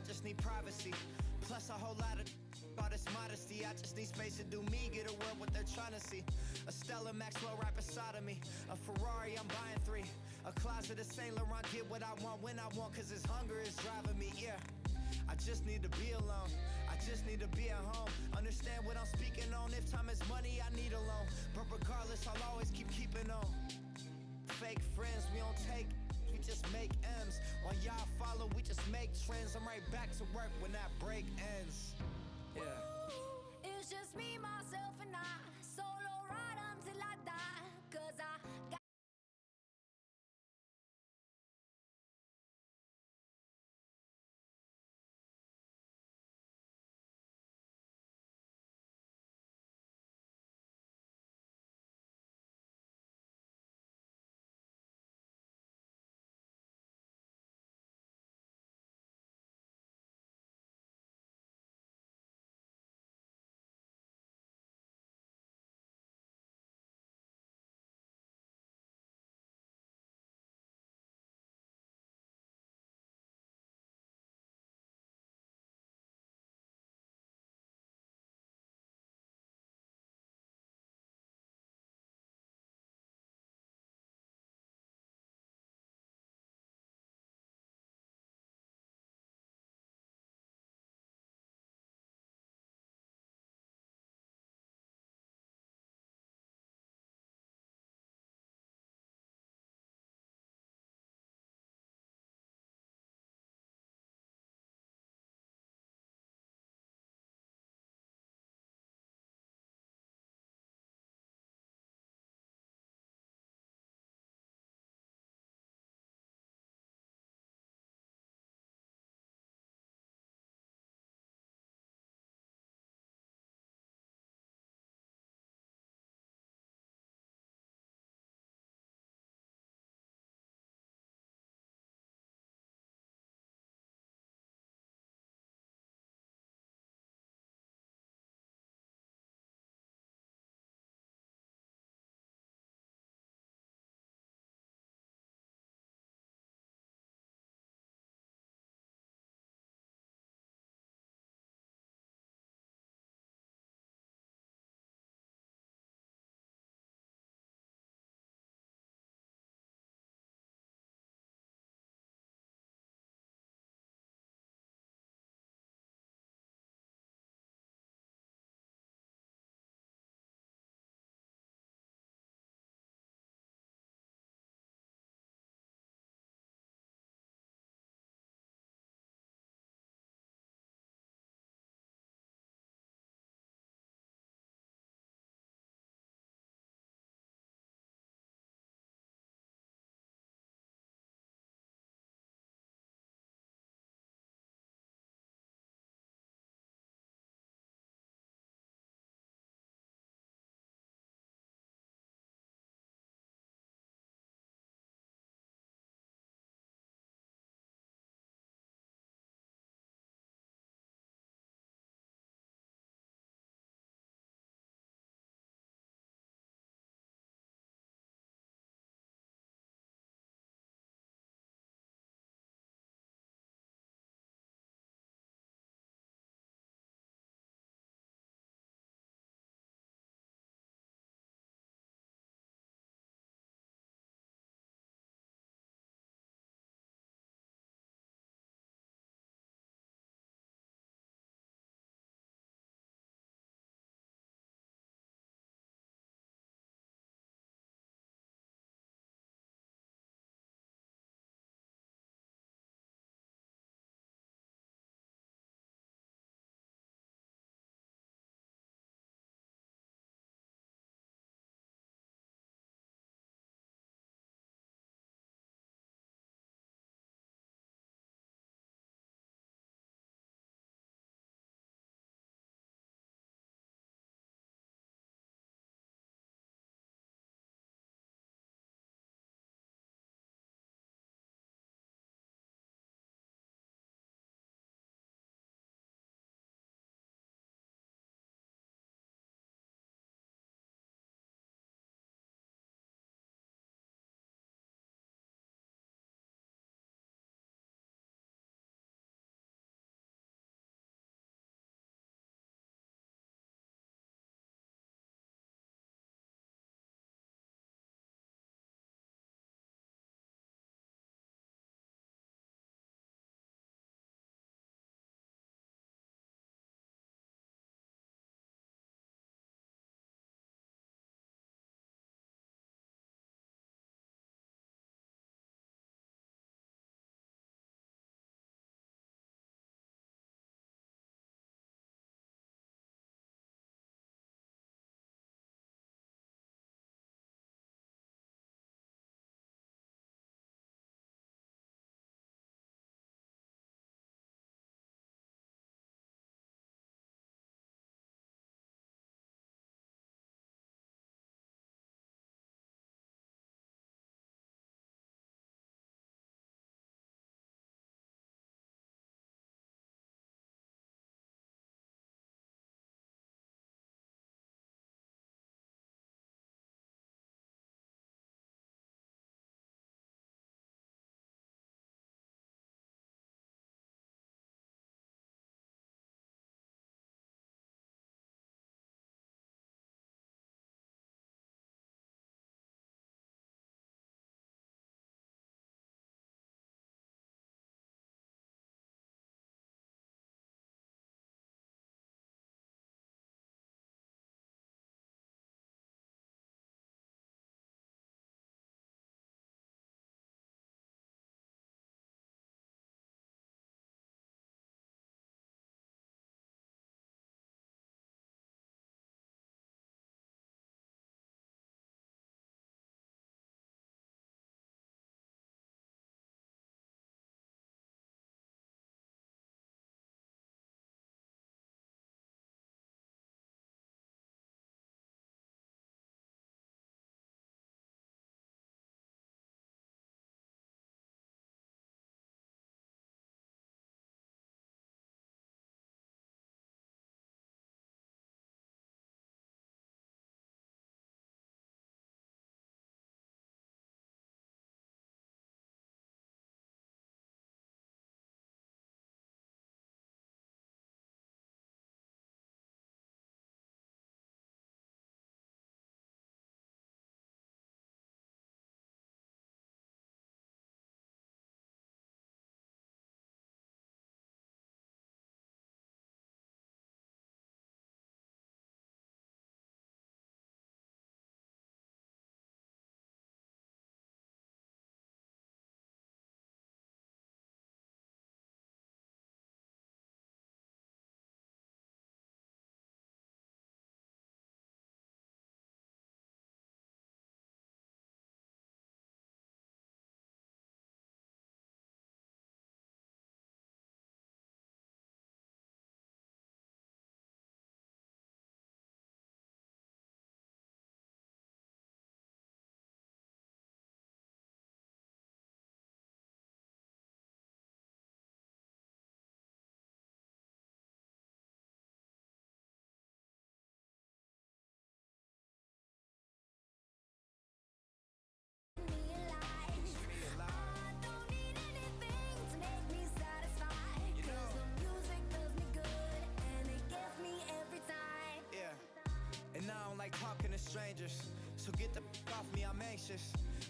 just need privacy. Plus a whole lot of all this modesty. I just need space to do me, get a world what they're trying to see. A Stella Maxwell right beside of me. A Ferrari, I'm buying 3. A closet of Saint Laurent, get what I want when I want, cause this hunger is driving me, yeah. I just need to be alone, I just need to be at home. Understand what I'm speaking on, if time is money, I need a loan. But regardless, I'll always keeping on. Fake friends, we don't take, we just make M's. While y'all follow, we just make trends. I'm right back to work when that break ends. Yeah. It's just me, myself, and I. Solo ride until I die. Cause I got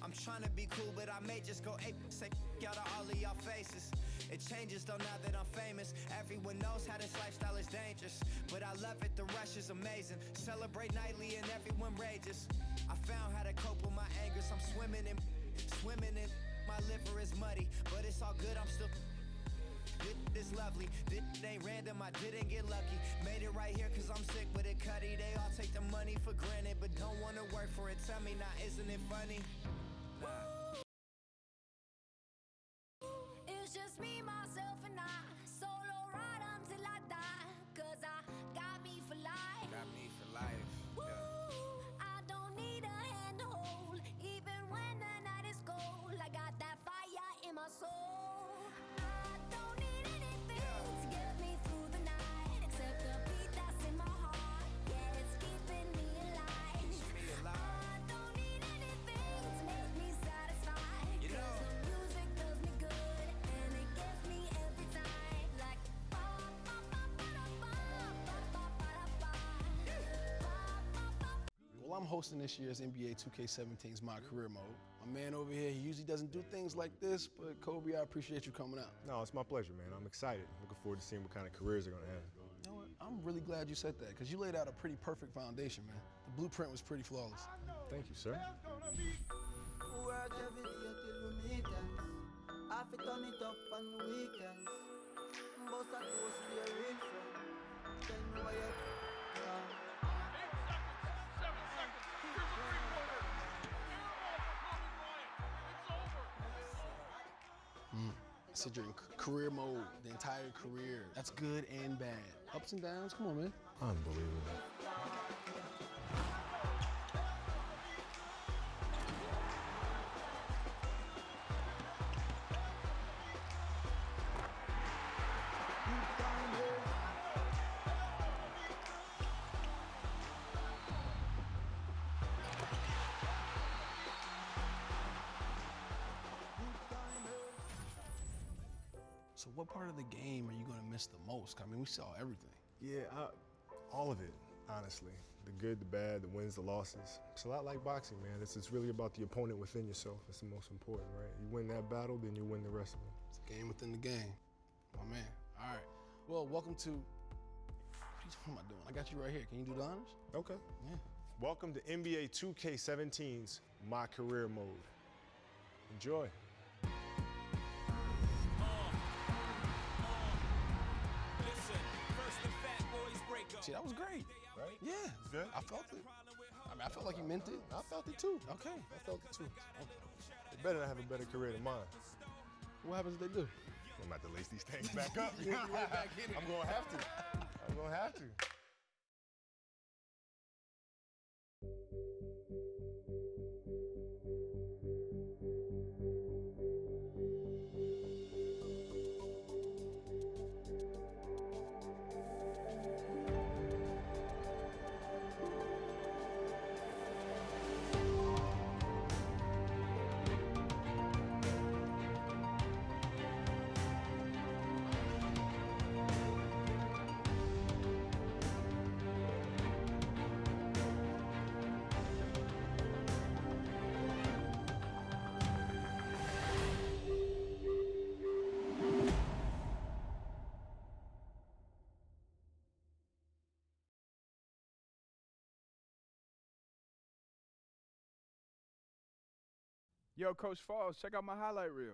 I'm trying to be cool, but I may just go ape, say out of all of y'all faces. It changes though now that I'm famous. Everyone knows how this lifestyle is dangerous, but I love it, the rush is amazing. Celebrate nightly and everyone rages. I found how to cope with my anger, so I'm swimming in. My liver is muddy, but it's all good, I'm still. This lovely, this ain't random, I didn't get lucky. Made it right here cause I'm sick with it, Cuddy. They all take the money for granted, but don't wanna work for it. Tell me now, isn't it funny? It's just me, myself, and I. Solo ride until I die. Cause I got me for life. Got me for life. Woo, I don't need a hand to hold. Even when the night is cold, I got that fire in my soul. I don't need anything to get me through the night, except the beat that's in my heart. Yeah, it's keeping me alive. I don't need anything to make me satisfied. You know. Cause the music does me good, and it gets me every time. Like ba ba ba ba ba ba ba ba ba. Well, I'm hosting this year's NBA 2K17's My Career Mode. My man over here, he usually doesn't do things like this, but Kobe, I appreciate you coming out. No, it's my pleasure, man. I'm excited. Looking forward to seeing what kind of careers they're gonna have. You know what? I'm really glad you said that, because you laid out a pretty perfect foundation, man. The blueprint was pretty flawless. Thank you, sir. Work every day till we meet ends. I fit turn it up on the weekends. Boss a close to a real friend. Tell me why you come. I said you're in career mode, the entire career. That's good and bad. Ups and downs, come on, man. Unbelievable. So what part of the game are you gonna miss the most? I mean, we saw everything. Yeah, all of it, honestly. The good, the bad, the wins, the losses. It's a lot like boxing, man. It's really about the opponent within yourself. It's the most important, right? You win that battle, then you win the rest of them. It's a game within the game. My man. All right. Well, welcome to, what am I doing? I got you right here. Can you do the honors? Okay. Yeah. Welcome to NBA 2K17's My Career Mode. Enjoy. See, that was great. Right? Yeah. Good? I felt it. I mean, I felt like you meant it. I felt it too. Okay. I felt it too. They better not have a better career than mine. What happens if they do? I'm about to lace these things back up. You'll be right back in it. I'm gonna have to. I'm gonna have to. Yo, Coach Falls, check out my highlight reel.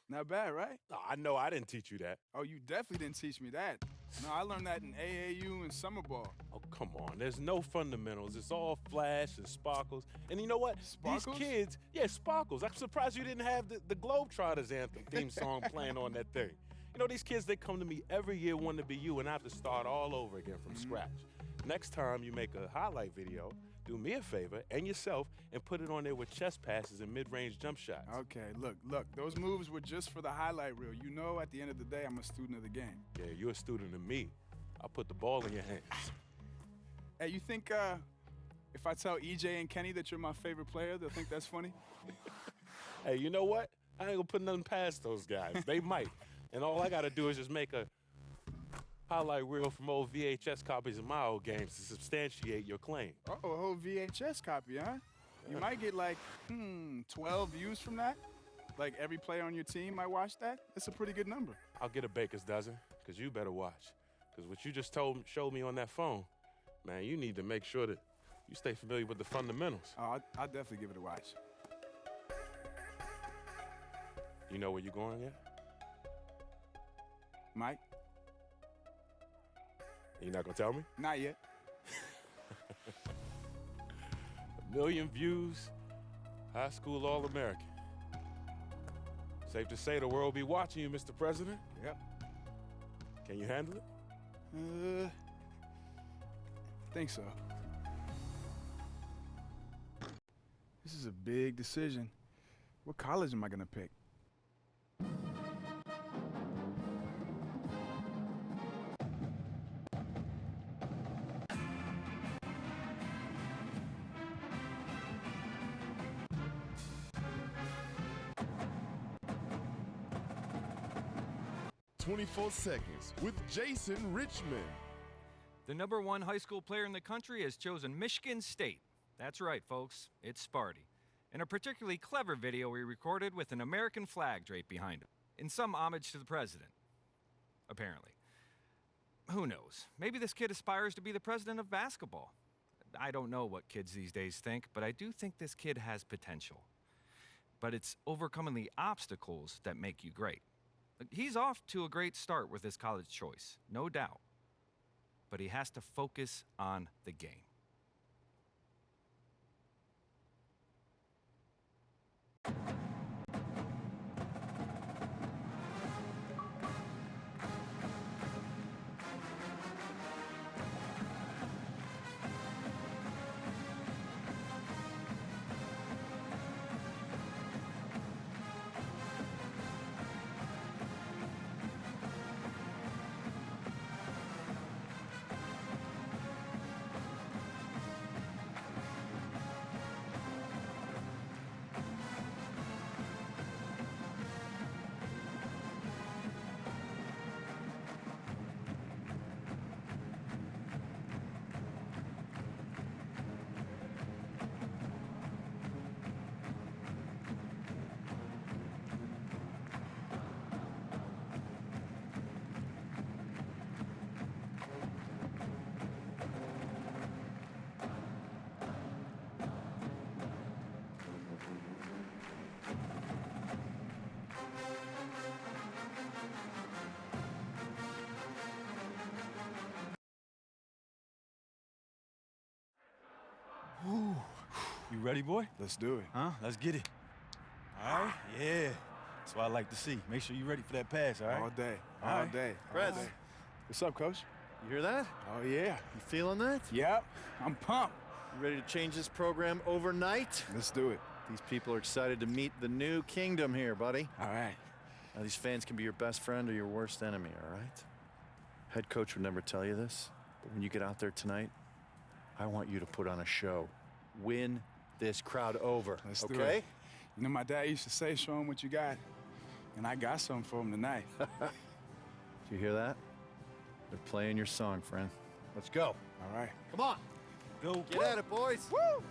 Not bad, right? No, I know I didn't teach you that. Oh, you definitely didn't teach me that. No, I learned that in AAU and summer ball. Oh, come on. There's no fundamentals. It's all flash and sparkles. And you know what? Sparkles? These kids, yeah, sparkles. I'm surprised you didn't have the Globetrotters anthem theme song playing on that thing. You know, these kids, they come to me every year wanting to be you, and I have to start all over again from scratch. Next time you make a highlight video, do me a favor and yourself and put it on there with chest passes and mid-range jump shots. Okay, look, those moves were just for the highlight reel. You know, at the end of the day, I'm a student of the game. Yeah, you're a student of me. I'll put the ball in your hands. Hey, you think if I tell EJ and Kenny that you're my favorite player, they'll think that's funny? Hey, you know what? I ain't gonna put nothing past those guys. They might. And all I gotta do is just make a highlight reel from old VHS copies of my old games to substantiate your claim. Oh, a whole VHS copy, huh? You might get like, 12 views from that. Like every player on your team might watch that. That's a pretty good number. I'll get a baker's dozen, because you better watch. Because what you just showed me on that phone, man, you need to make sure that you stay familiar with the fundamentals. Oh, I'll definitely give it a watch. You know where you're going yet? Mike? You're not gonna tell me? Not yet. 1 million views, high school All-American. Safe to say the world will be watching you, Mr. President. Yep. Can you handle it? Think so. This is a big decision. What college am I gonna pick? "24 Seconds" with Jason Richmond. The #1 high school player in the country has chosen Michigan State. That's right, folks. It's Sparty. In a particularly clever video we recorded with an American flag draped behind him, in some homage to the president. Apparently. Who knows? Maybe this kid aspires to be the president of basketball. I don't know what kids these days think, but I do think this kid has potential. But it's overcoming the obstacles that make you great. He's off to a great start with his college choice, no doubt. But he has to focus on the game. Ooh. You ready, boy? Let's do it. Huh? Let's get it. All right? Yeah. That's what I like to see. Make sure you're ready for that pass, all right? All day. All All right. day. Prez. All day. What's up, Coach? You hear that? Oh, yeah. You feeling that? Yep. I'm pumped. You ready to change this program overnight? Let's do it. These people are excited to meet the new kingdom here, buddy. All right. Now, these fans can be your best friend or your worst enemy, all right? Head coach would never tell you this, but when you get out there tonight, I want you to put on a show. Win this crowd over, Let's do okay? it. You know, my dad used to say, show him what you got. And I got something for him tonight. Did you hear that? They're playing your song, friend. Let's go. All right. Come on. Go. Get at it, boys. Woo!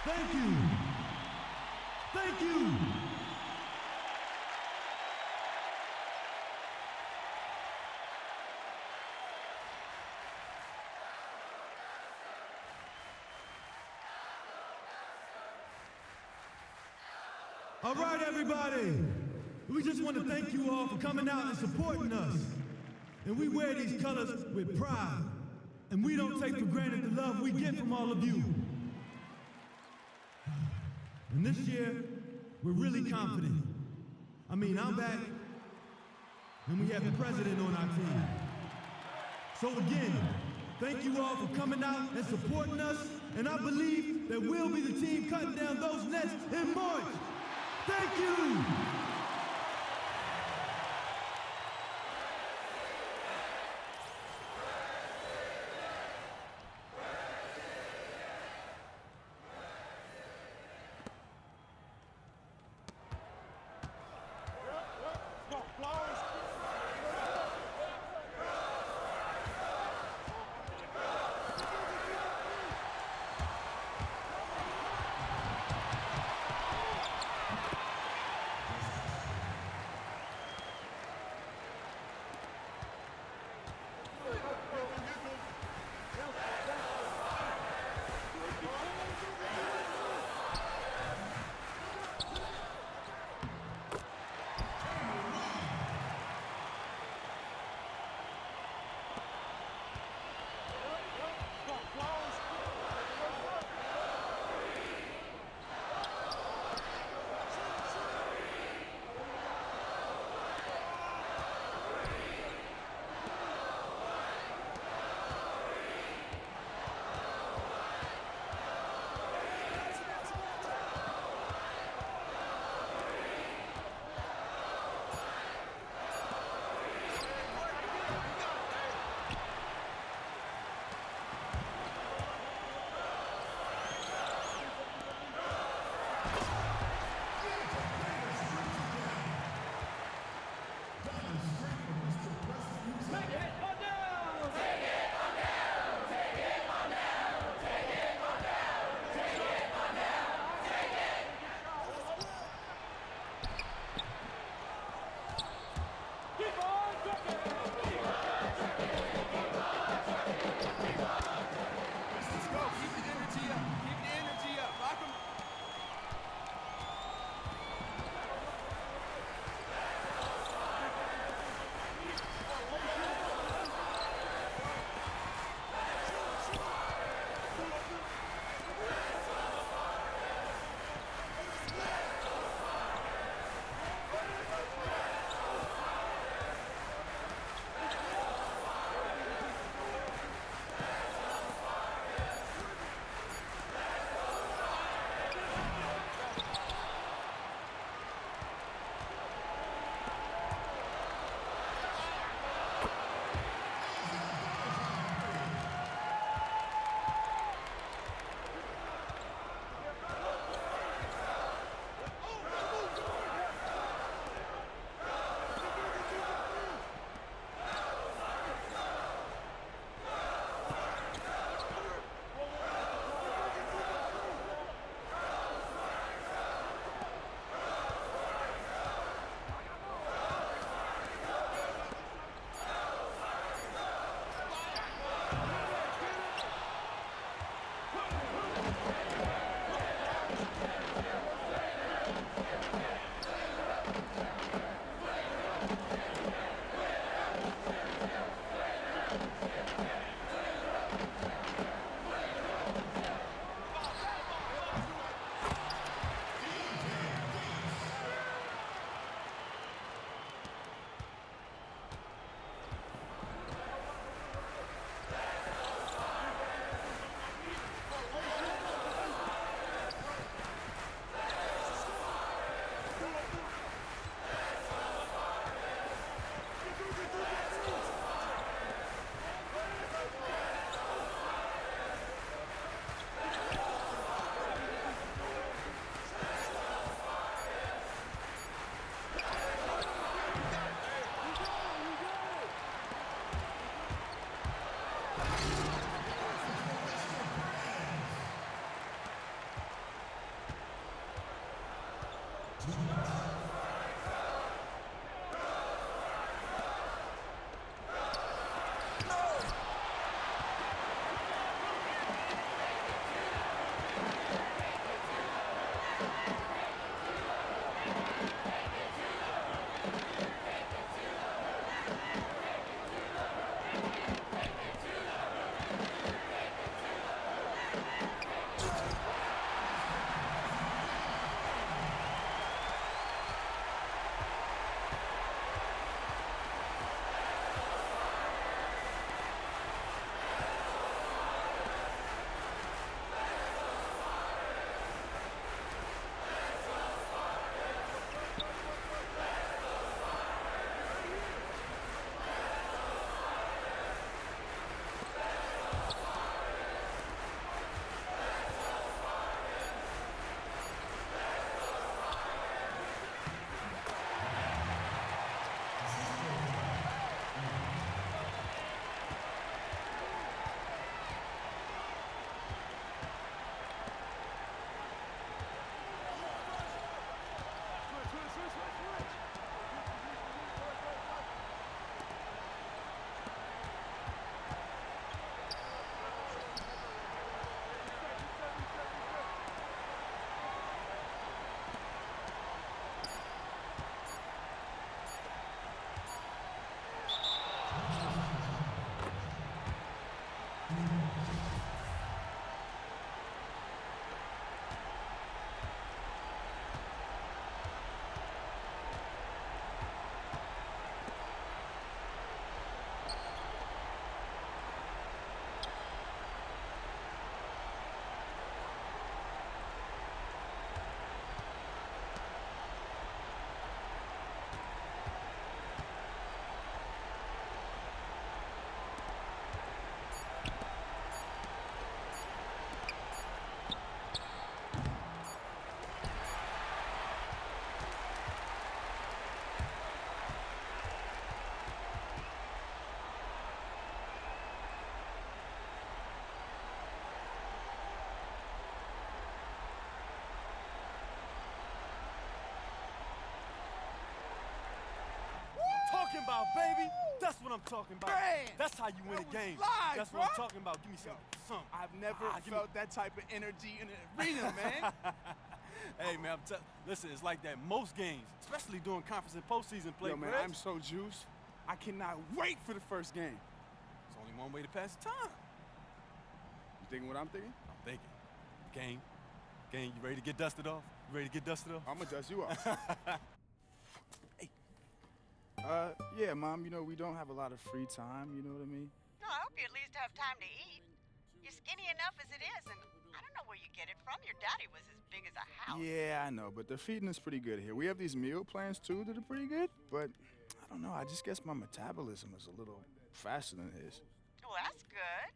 Thank you. Thank you. All right, everybody. We just want to thank you all for coming out and supporting us. And we wear these colors with pride. And we don't take for granted the love we get from all of you. And this year, we're really confident. I mean, I'm back, and we have the president on our team. So again, thank you all for coming out and supporting us. And I believe that we'll be the team cutting down those nets in March. Thank you! That's what I'm talking about. Man, that's how you win a game. live, That's bro. what I'm talking about. Give me some. I've never give felt that type of energy in an arena, man. Hey, man, listen, it's like that most games, especially during conference and postseason play. Yo, man, Chris. I'm so juiced. I cannot wait for the first game. There's only one way to pass the time. You thinking what I'm thinking? I'm thinking. Game, you ready to get dusted off? You ready to get dusted off? I'm gonna dust you off. Hey. Yeah, Mom, you know, we don't have a lot of free time, you know what I mean? No, I hope you at least have time to eat. You're skinny enough as it is, and I don't know where you get it from. Your daddy was as big as a house. Yeah, I know, but they're feeding us pretty good here. We have these meal plans, too, that are pretty good, but I don't know. I just guess my metabolism is a little faster than his. Well, that's good.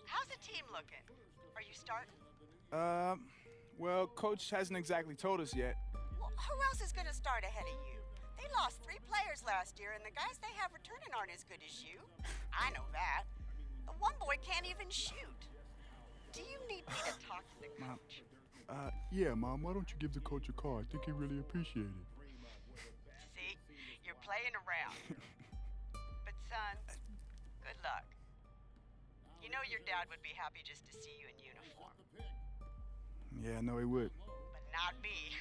How's the team looking? Are you starting? Well, Coach hasn't exactly told us yet. Well, who else is going to start ahead of you? They lost 3 players last year, and the guys they have returning aren't as good as you. I know that. The one boy can't even shoot. Do you need me to talk to the coach? Yeah, Mom, why don't you give the coach a call? I think he'd really appreciate it. See, you're playing around. But son, good luck. You know your dad would be happy just to see you in uniform. Yeah, no, he would. But not me.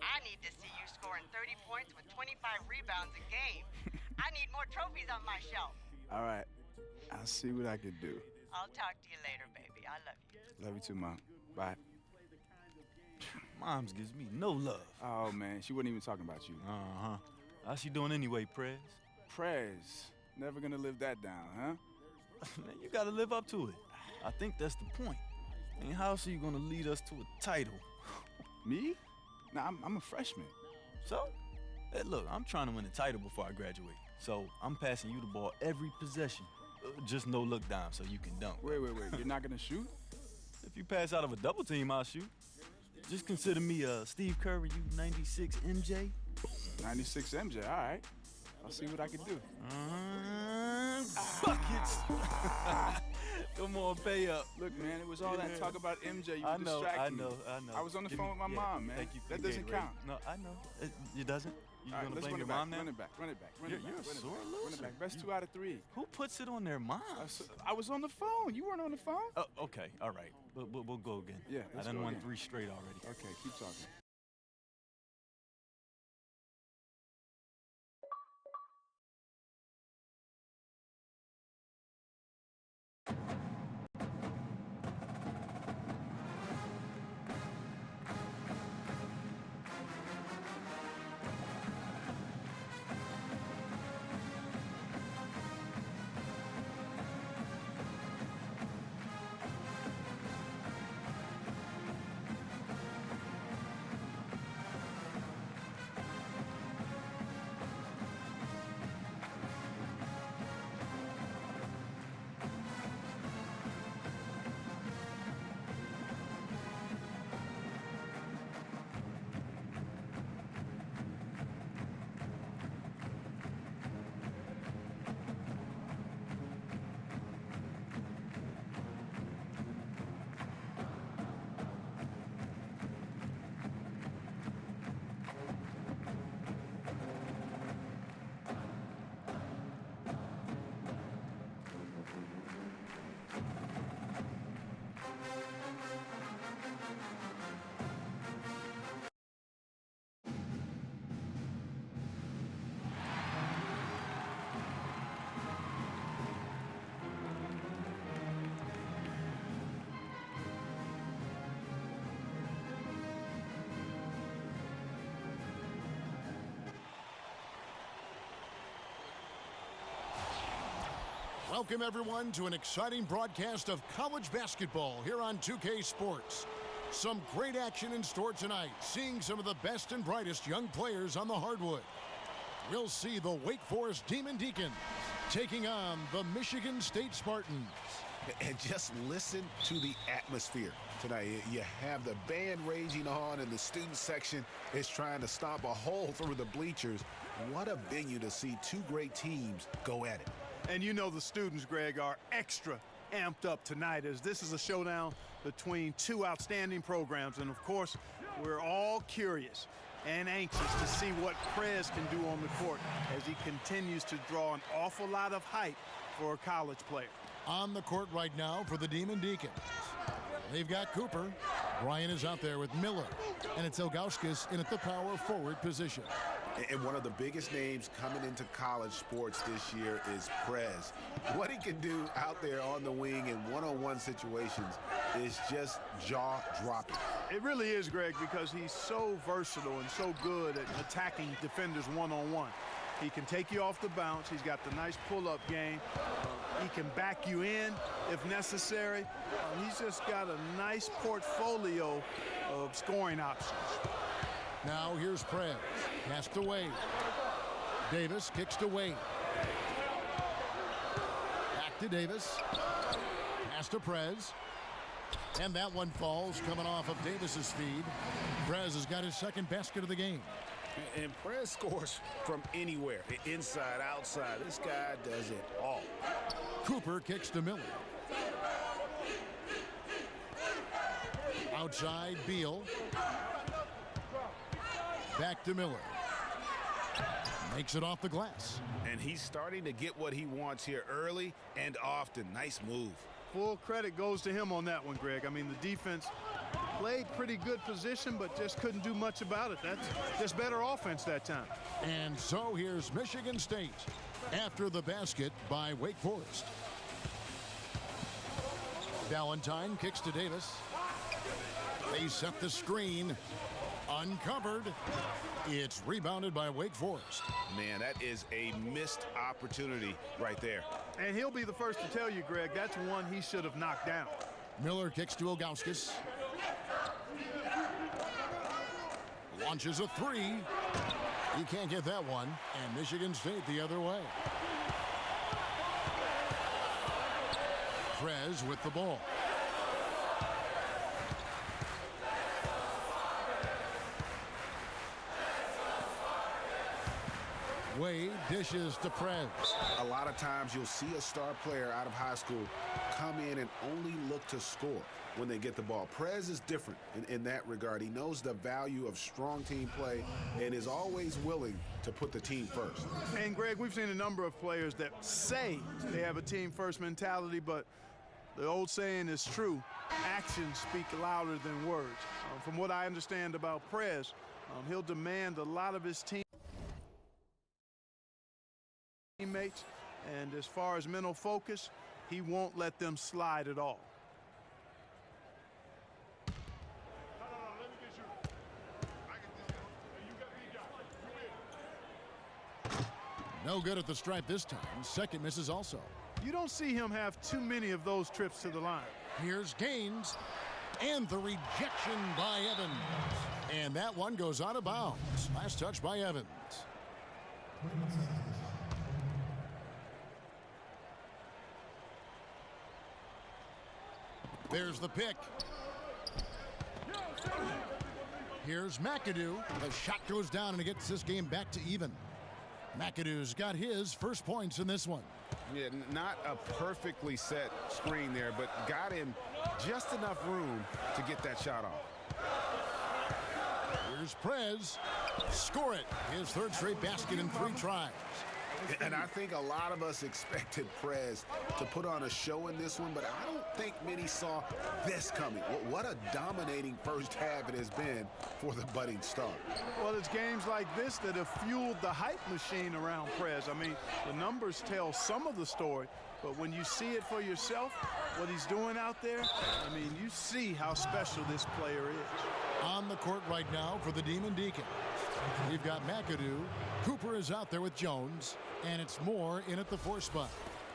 I need to see you scoring 30 points with 25 rebounds a game. I need more trophies on my shelf. All right, I'll see what I can do. I'll talk to you later, baby. I love you. Love you too, Mom. Bye. Moms gives me no love. Oh, man, she wasn't even talking about you. Uh-huh. How's she doing anyway, Prez? Prez, never gonna live that down, huh? Man, you gotta live up to it. I think that's the point. I mean, how else are you gonna lead us to a title? Me? Nah, I'm a freshman. So? Hey, look, I'm trying to win a title before I graduate. So I'm passing you the ball every possession. Just no look down so you can dunk. Wait. You're not gonna shoot? If you pass out of a double team, I'll shoot. Just consider me Steve Curry, you 96 MJ. 96 MJ, all right. I'll see what I can do. Buckets! Come on, pay up. Look, man, it was all that talk about MJ. You were I know. distracting me. I know. I was on the phone with my mom, man. Thank you for that the doesn't Gatorade. count. No, I know. It doesn't? You All right, gonna let's blame run your it back. mom now? Run it back. You're a sore loser. Run it back. Best 2 out of 3. Who puts it on their mom? I was on the phone. You weren't on the phone? Oh, okay, all right. We'll go again. Yeah, I let's done go won again. 3 straight already. Okay, keep talking. Welcome, everyone, to an exciting broadcast of college basketball here on 2K Sports. Some great action in store tonight, seeing some of the best and brightest young players on the hardwood. We'll see the Wake Forest Demon Deacons taking on the Michigan State Spartans. And just listen to the atmosphere tonight. You have the band raging on, and the student section is trying to stomp a hole through the bleachers. What a venue to see 2 great teams go at it. And you know the students, Greg, are extra amped up tonight as this is a showdown between 2 outstanding programs. And, of course, we're all curious. and anxious to see what Prez can do on the court as he continues to draw an awful lot of hype for a college player. On the court right now for the Demon Deacons. They've got Cooper. Brian is out there with Miller. And it's Ilgauskas in at the power forward position. And one of the biggest names coming into college sports this year is Prez. What he can do out there on the wing in one-on-one situations is just jaw-dropping. It really is, Greg, because he's so versatile and so good at attacking defenders one-on-one. He can take you off the bounce. He's got the nice pull-up game. He can back you in if necessary. He's just got a nice portfolio of scoring options. Now here's Prez. Pass to Wade. Davis kicks to Wade. Back to Davis. Pass to Prez. And that one falls coming off of Davis's feed. Prez has got his second basket of the game. And Prez scores from anywhere, inside, outside. This guy does it all. Cooper kicks to Miller. Outside, Beal. Back to Miller. Makes it off the glass. And he's starting to get what he wants here early and often. Nice move. Full credit goes to him on that one, Greg. I mean, the defense played pretty good position, but just couldn't do much about it. That's just better offense that time. And so here's Michigan State after the basket by Wake Forest. Valentine kicks to Davis. They set the screen. Uncovered. It's rebounded by Wake Forest. Man, that is a missed opportunity right there. And he'll be the first to tell you, Greg, that's one he should have knocked down. Miller kicks to Ilgauskas. Launches a three. He can't get that one. And Michigan State the other way. Prez with the ball. Wade dishes to Prez. A lot of times you'll see a star player out of high school come in and only look to score when they get the ball. Prez is different in that regard. He knows the value of strong team play and is always willing to put the team first. And Greg, we've seen a number of players that say they have a team first mentality, but the old saying is true. Actions speak louder than words. From what I understand about Prez, he'll demand a lot of his teammates, and as far as mental focus, he won't let them slide at all. No good at the stripe this time. Second misses also. You don't see him have too many of those trips to the line. Here's Gaines, and the rejection by Evans. And that one goes out of bounds. Last touch by Evans. There's the pick. Here's McAdoo. The shot goes down and it gets this game back to even. McAdoo's got his first points in this one. Yeah, not a perfectly set screen there, but got him just enough room to get that shot off. Here's Prez. Score it. His third straight basket in 3 tries. And I think a lot of us expected Prez to put on a show in this one, but I don't think many saw this coming. What a dominating first half it has been for the budding star. Well, it's games like this that have fueled the hype machine around Prez. I mean, the numbers tell some of the story, but when you see it for yourself, what he's doing out there, I mean, you see how special this player is. On the court right now for the Demon Deacons. We've got McAdoo. Cooper is out there with Jones, and it's Moore in at the 4 spot.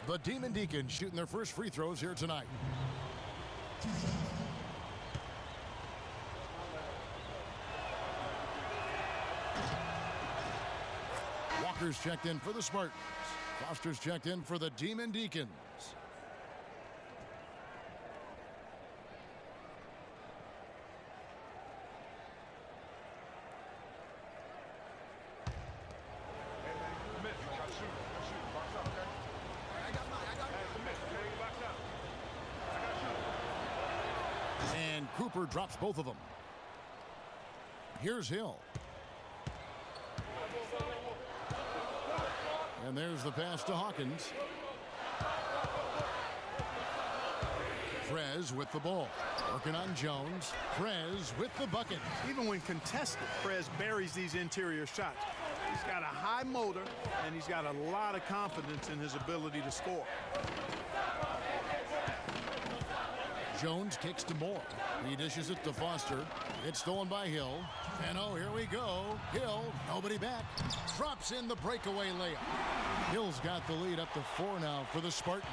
The Demon Deacons shooting their first free throws here tonight. Walker's checked in for the Spartans. Foster's checked in for the Demon Deacons. And Cooper drops both of them. Here's Hill. And there's the pass to Hawkins. Prez with the ball. Working on Jones. Prez with the bucket. Even when contested, Prez buries these interior shots. He's got a high motor, and he's got a lot of confidence in his ability to score. Jones kicks to Moore. He dishes it to Foster. It's stolen by Hill. And oh, here we go. Hill, nobody back. Drops in the breakaway layup. Hill's got the lead up to 4 now for the Spartans.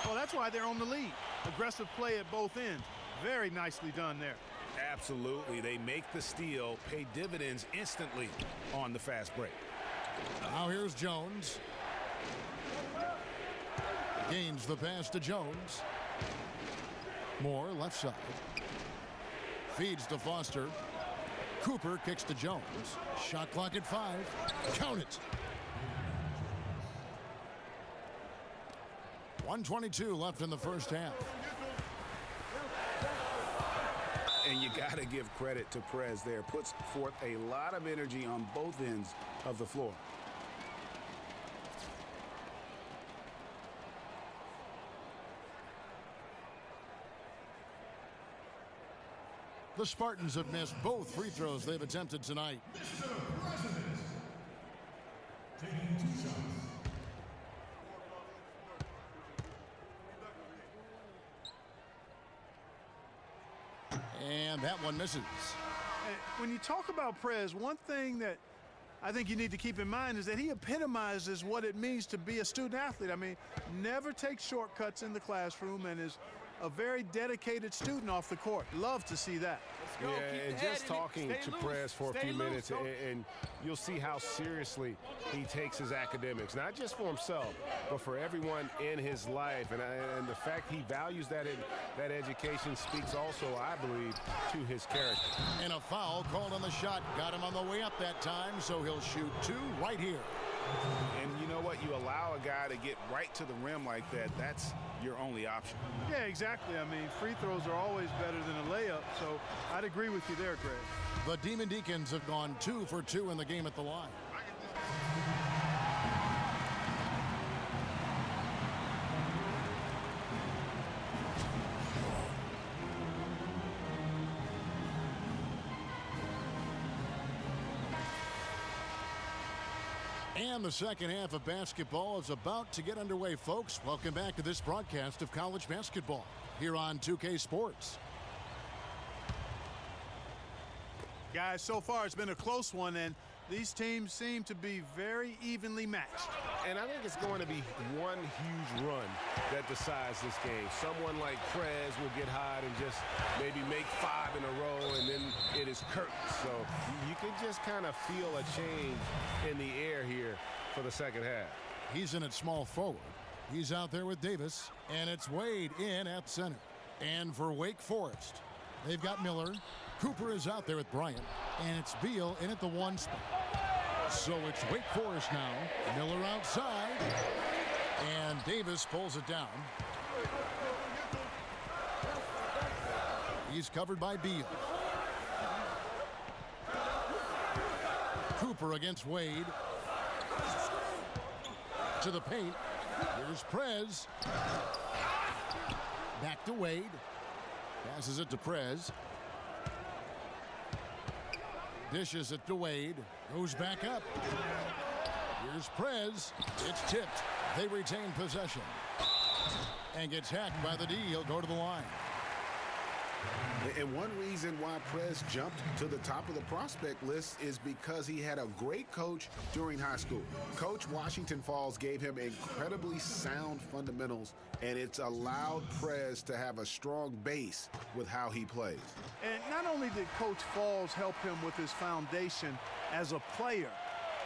Well, that's why they're on the lead. Aggressive play at both ends. Very nicely done there. Absolutely. They make the steal, pay dividends instantly on the fast break. Now here's Jones. Gains the pass to Jones. Moore left side. Feeds to Foster. Cooper kicks to Jones. Shot clock at 5. Count it. 1:22 left in the first half. And you got to give credit to Prez there. Puts forth a lot of energy on both ends of the floor. The Spartans have missed both free throws they've attempted tonight. Mr. President, taking 2 shots. And that one misses. When you talk about Prez, one thing that I think you need to keep in mind is that he epitomizes what it means to be a student athlete. I mean, never takes shortcuts in the classroom and is a very dedicated student off the court. Love to see that. Yeah, and just talking to Prez for a few minutes, and you'll see how seriously he takes his academics, not just for himself, but for everyone in his life. And the fact he values that education speaks also, I believe, to his character. And a foul called on the shot. Got him on the way up that time, so he'll shoot 2 right here. And you know what? You allow a guy to get right to the rim like that, that's your only option. Yeah, exactly. I mean, free throws are always better than a layup, so I'd agree with you there, Greg. The Demon Deacons have gone 2 for 2 in the game at the line. And the second half of basketball is about to get underway, folks. Welcome back to this broadcast of college basketball here on 2K Sports. Guys, so far it's been a close one, and these teams seem to be very evenly matched. And I think it's going to be one huge run that decides this game. Someone like Prez will get hot and just maybe make 5 in a row, and then it is curtains. So you can just kind of feel a change in the air here for the second half. He's in at small forward. He's out there with Davis, and it's Wade in at center. And for Wake Forest, they've got Miller. Cooper is out there with Bryant, and it's Beal in at the 1 spot. So it's Wake Forest now. Miller outside, and Davis pulls it down. He's covered by Beal. Cooper against Wade. To the paint. Here's Prez. Back to Wade. Passes it to Prez. Dishes it to Wade. Goes back up. Here's Prez. It's tipped. They retain possession. And gets hacked by the D. He'll go to the line. And one reason why Prez jumped to the top of the prospect list is because he had a great coach during high school. Coach Washington Falls gave him incredibly sound fundamentals, and it's allowed Prez to have a strong base with how he plays. And not only did Coach Falls help him with his foundation as a player,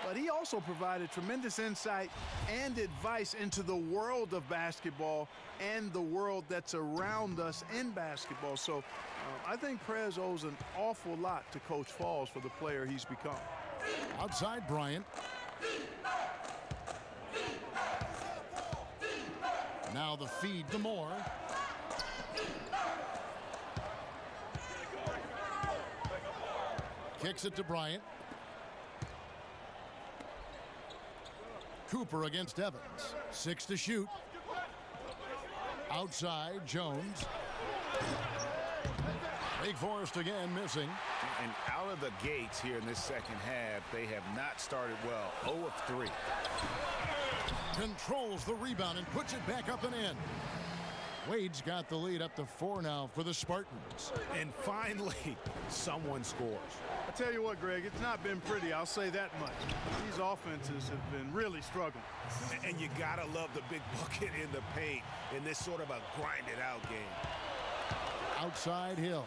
but he also provided tremendous insight and advice into the world of basketball and the world that's around us in basketball. So I think Prez owes an awful lot to Coach Falls for the player he's become. Outside Bryant. Now the feed to Moore. Kicks it to Bryant. Cooper against Evans. 6 to shoot. Outside, Jones. Wake Forest again missing. And out of the gates here in this second half, they have not started well. 0 of 3. Controls the rebound and puts it back up and in. Wade's got the lead up to 4 now for the Spartans. And finally, someone scores. I tell you what, Greg, it's not been pretty. I'll say that much. These offenses have been really struggling. And you gotta love the big bucket in the paint in this sort of a grinded-out game. Outside Hill.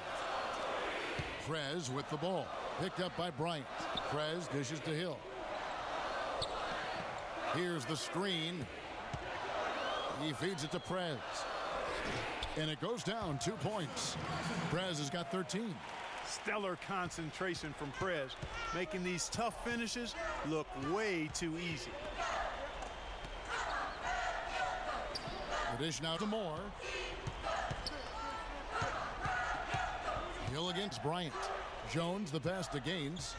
Prez with the ball. Picked up by Bryant. Prez dishes to Hill. Here's the screen. He feeds it to Prez. And it goes down 2 points. Prez has got 13. Stellar concentration from Prez, making these tough finishes look way too easy. The dish now to Moore. Hill against Bryant. Jones the pass to Gaines.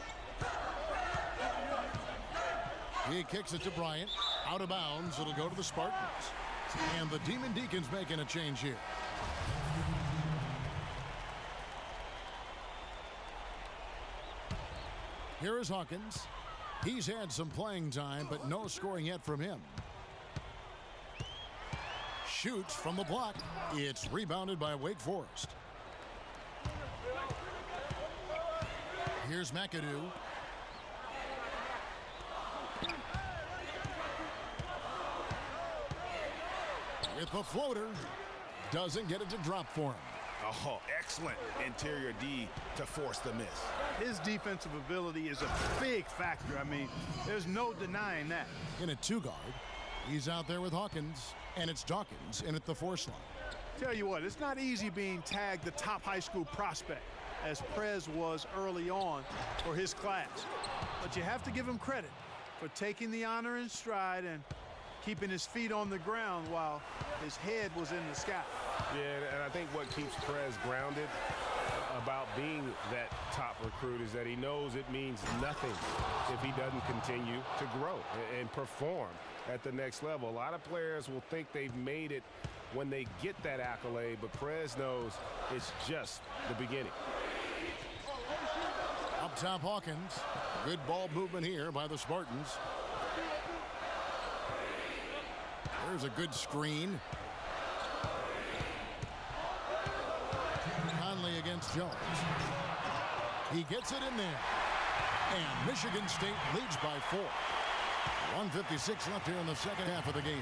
He kicks it to Bryant. Out of bounds. It'll go to the Spartans. And the Demon Deacons making a change here. Here is Hawkins. He's had some playing time, but no scoring yet from him. Shoots from the block. It's rebounded by Wake Forest. Here's McAdoo. With the floater. Doesn't get it to drop for him. Oh, excellent interior D to force the miss. His defensive ability is a big factor. I mean, there's no denying that. In a 2-guard, he's out there with Hawkins, and it's Dawkins in at the force line. Tell you what, it's not easy being tagged the top high school prospect, as Prez was early on for his class. But you have to give him credit for taking the honor in stride and keeping his feet on the ground while his head was in the sky. Yeah, and I think what keeps Prez grounded about being that top recruit is that he knows it means nothing if he doesn't continue to grow and perform at the next level. A lot of players will think they've made it when they get that accolade, but Prez knows it's just the beginning. Up top, Hawkins. Good ball movement here by the Spartans. There's a good screen. Conley against Jones. He gets it in there. And Michigan State leads by 4. 1:56 left here in the second half of the game.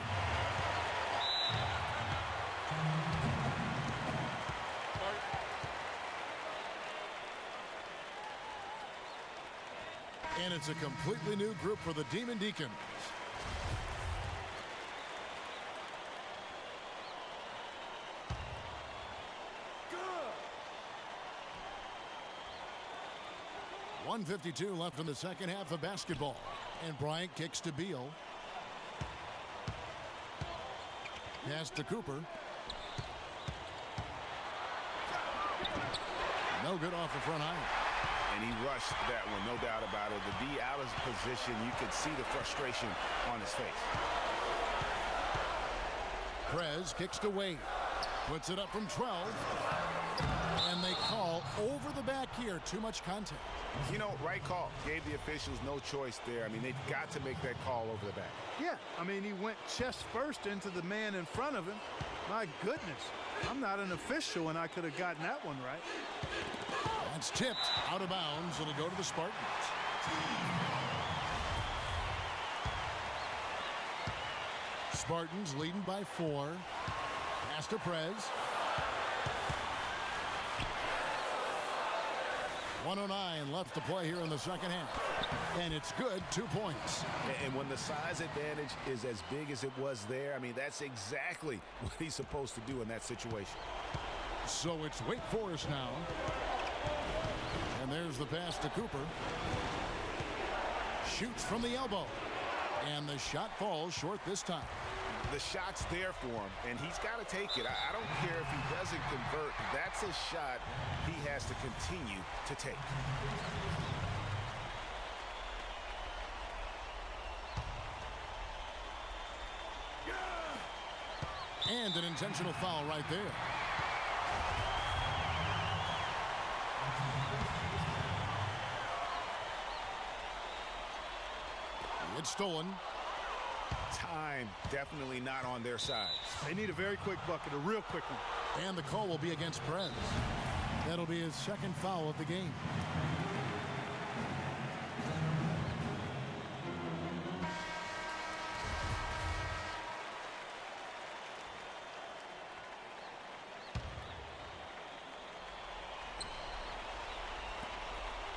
And it's a completely new group for the Demon Deacons. Good. 1:52 left in the second half of basketball. And Bryant kicks to Beal. Pass to Cooper. No good off the front iron. And he rushed that one, no doubt about it. The D out of position, you could see the frustration on his face. Prez kicks to Wade. Puts it up from 12. And they call over the back here. Too much contact. You know, right call. Gave the officials no choice there. I mean, they've got to make that call over the back. Yeah, I mean, he went chest first into the man in front of him. My goodness, I'm not an official, and I could have gotten that one right. That's tipped out of bounds. It'll go to the Spartans. Spartans leading by 4. Pass to Prez. 1:09 left to play here in the second half. And it's good, 2 points. And when the size advantage is as big as it was there, I mean, that's exactly what he's supposed to do in that situation. So it's Wake Forest now. And there's the pass to Cooper. Shoots from the elbow. And the shot falls short this time. The shot's there for him, and he's got to take it. I don't care if he doesn't convert. That's a shot he has to continue to take. And an intentional foul right there. It's stolen. Time definitely not on their side. They need a very quick bucket, a real quick one. And the call will be against Perez. That'll be his second foul of the game.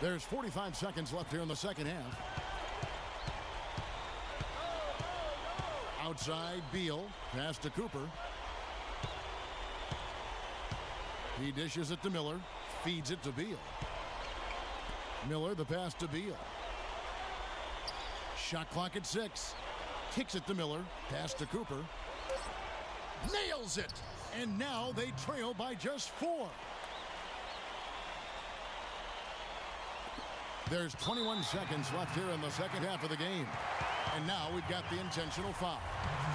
There's 45 seconds left here in the second half. Outside, Beal. Pass to Cooper. He dishes it to Miller. Feeds it to Beal. Miller, the pass to Beal. Shot clock at 6. Kicks it to Miller. Pass to Cooper. Nails it! And now they trail by just 4. There's 21 seconds left here in the second half of the game. And now we've got the intentional foul.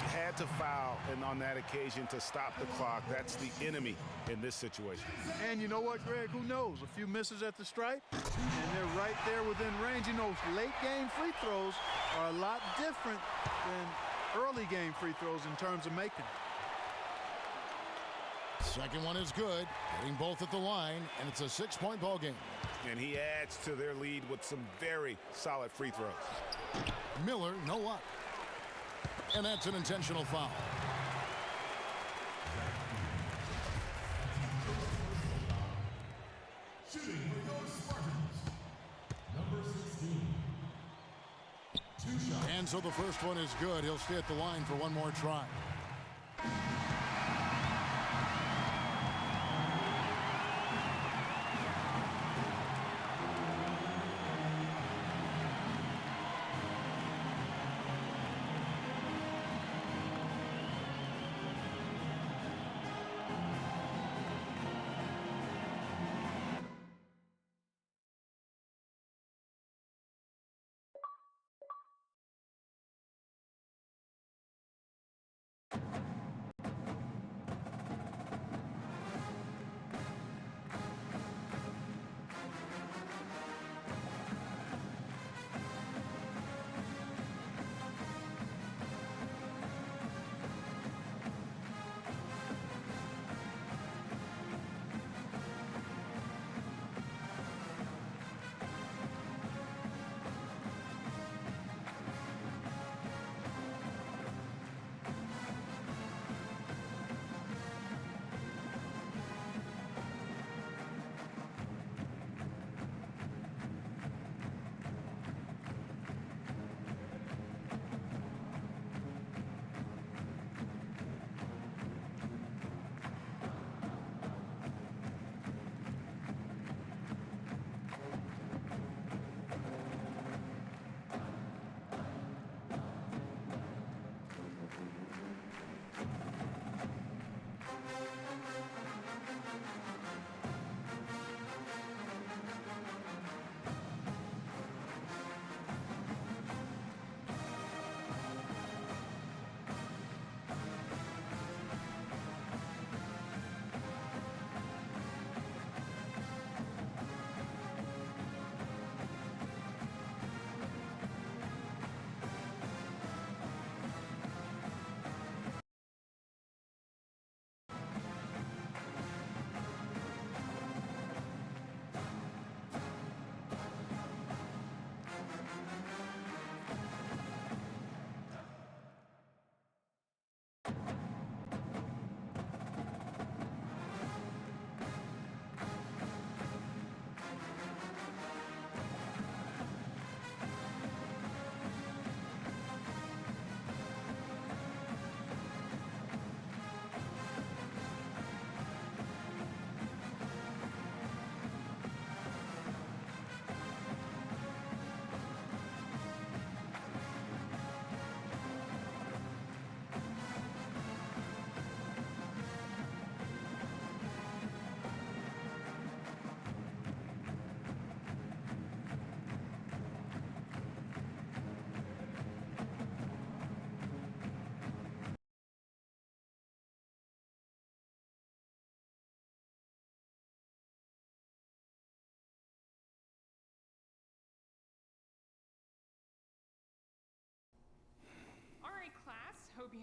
You had to foul, and on that occasion to stop the clock. That's the enemy in this situation. And you know what, Greg? Who knows? A few misses at the stripe, and they're right there within range. You know, late game free throws are a lot different than early game free throws in terms of making. Second one is good. Hitting both at the line, and it's a 6-point ball game. And he adds to their lead with some very solid free throws. Miller, no luck. And that's an intentional foul. Shooting for your Spartans, number 16. 2 shots. And so the first one is good. He'll stay at the line for one more try.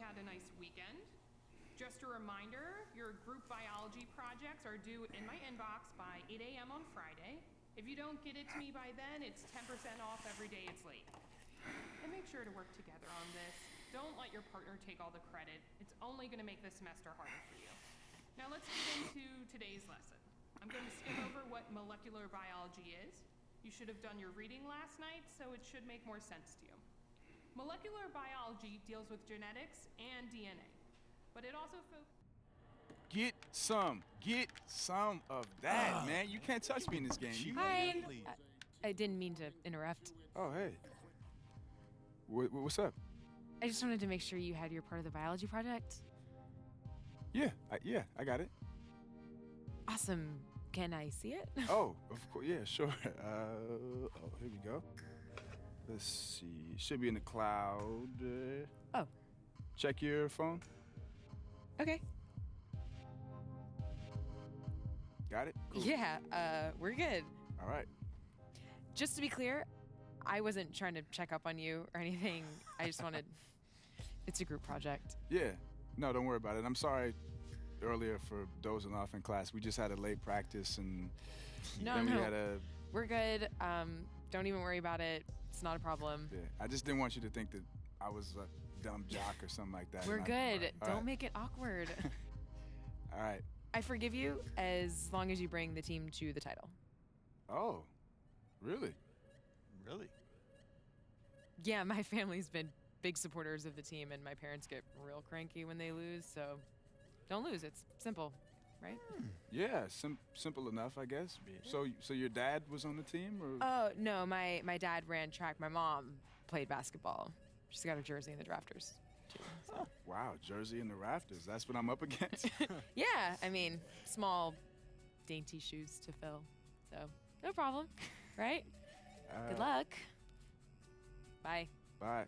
had a nice weekend. Just a reminder, your group biology projects are due in my inbox by 8 a.m. on Friday. If you don't get it to me by then, it's 10% off every day it's late. And make sure to work together on this. Don't let your partner take all the credit. It's only going to make the semester harder for you. Now let's get into today's lesson. I'm going to skim over what molecular biology is. You should have done your reading last night, so it should make more sense to you. Molecular biology deals with genetics and DNA, but it also Get some of that, man. You can't touch me in this game. Hi. I didn't mean to interrupt. Oh, hey. What's up? I just wanted to make sure you had your part of the biology project. Yeah, I got it. Awesome. Can I see it? Oh, of course. Yeah, sure. Here we go. Let's see. It should be in the cloud. Oh. Check your phone. Okay. Got it? Cool. Yeah, we're good. All right. Just to be clear, I wasn't trying to check up on you or anything. I just wanted... It's a group project. Yeah. No, don't worry about it. I'm sorry earlier for dozing off in class. We just had a late practice and then we had a... We're good. Don't even worry about it. It's not a problem. Yeah. I just didn't want you to think that I was a dumb jock or something like that. We're good. All Don't right. make it awkward. All right. I forgive you as long as you bring the team to the title. Oh, really? Really? Yeah, my family's been big supporters of the team, and my parents get real cranky when they lose, so don't lose. It's simple, right? Yeah, simple enough, I guess. So your dad was on the team, or? Oh, no, my dad ran track. My mom played basketball. She's got her jersey in the drafters, too. So. Wow, jersey in the rafters. That's what I'm up against. Yeah, I mean, small, dainty shoes to fill. So, no problem, right? Good luck. Bye. Bye.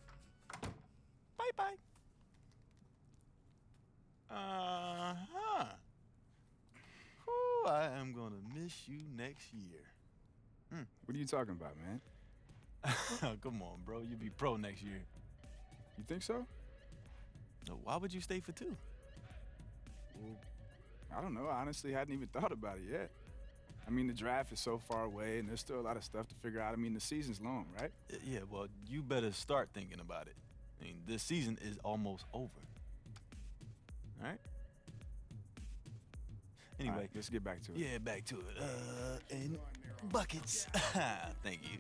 Bye-bye. Uh-huh. Ooh, I am going to miss you next year. What are you talking about, man? Come on, bro. You'll be pro next year. You think so? No, why would you stay for 2? Well, I don't know. I honestly hadn't even thought about it yet. I mean, the draft is so far away, and there's still a lot of stuff to figure out. I mean, the season's long, right? Yeah, well, you better start thinking about it. I mean, this season is almost over. All right? Anyway. All right, let's get back to it. Yeah, back to it. And buckets. Thank you.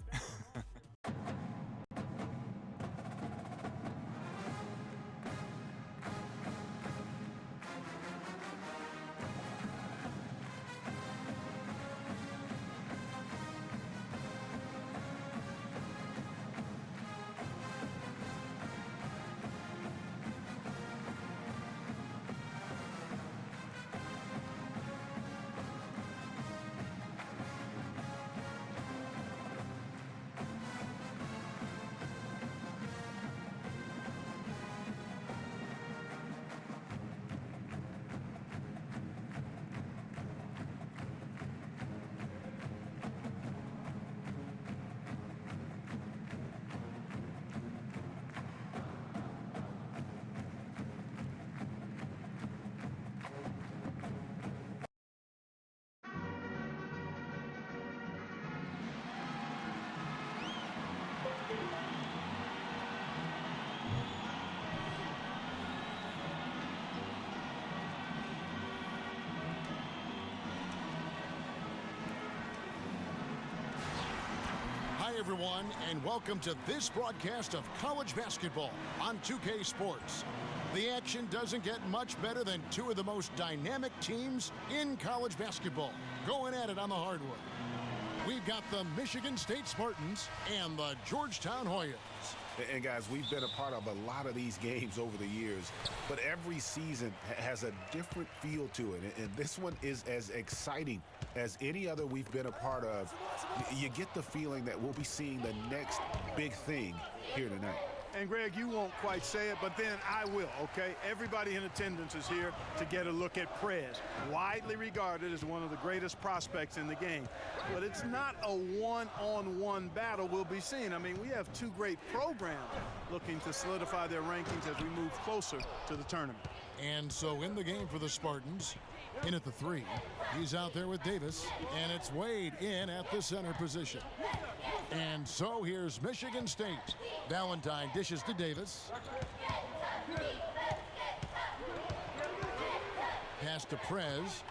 Hi, everyone, and welcome to this broadcast of college basketball on 2K Sports. The action doesn't get much better than 2 of the most dynamic teams in college basketball going at it on the hardwood. We've got the Michigan State Spartans and the Georgetown Hoyas. And guys, we've been a part of a lot of these games over the years, but every season has a different feel to it. And this one is as exciting as any other we've been a part of. You get the feeling that we'll be seeing the next big thing here tonight. And Greg, you won't quite say it, but then I will, okay? Everybody in attendance is here to get a look at Prez, widely regarded as one of the greatest prospects in the game. But it's not a one-on-one battle we'll be seeing. I mean, we have two great programs looking to solidify their rankings as we move closer to the tournament. And so in the game for the Spartans, in at the 3, he's out there with Davis, and it's Wade in at the center position. And so here's Michigan State. Valentine dishes to Davis. Pass to Prez.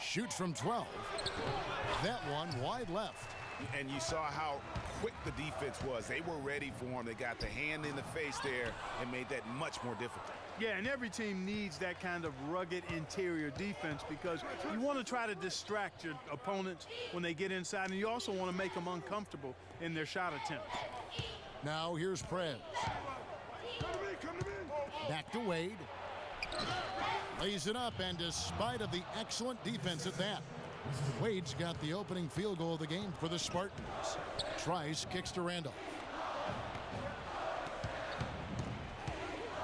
Shoots from 12. That one wide left. And you saw how quick the defense was. They were ready for him. They got the hand in the face there and made that much more difficult. Yeah, and every team needs that kind of rugged interior defense because you want to try to distract your opponents when they get inside, and you also want to make them uncomfortable in their shot attempts. Now here's Prez. Back to Wade. Lays it up, and despite of the excellent defense at that, Wade's got the opening field goal of the game for the Spartans. Trice kicks to Randolph.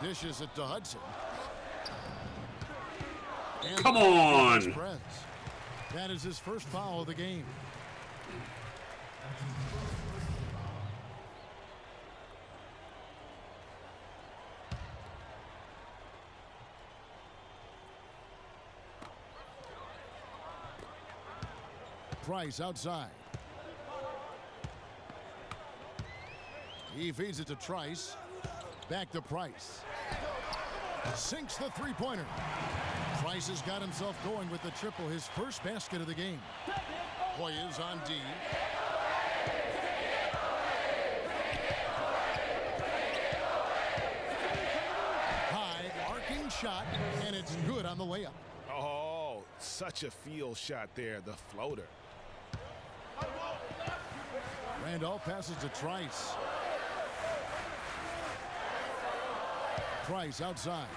Dishes it to Hudson. And come on! Prez. That is his first foul of the game. Price outside. He feeds it to Trice. Back to Price. Sinks the three-pointer. Price has got himself going with the triple, his first basket of the game. Hoyas on D. High arcing shot, and it's good on the layup. Oh, such a field shot there, the floater. Randolph passes to Trice. Trice outside.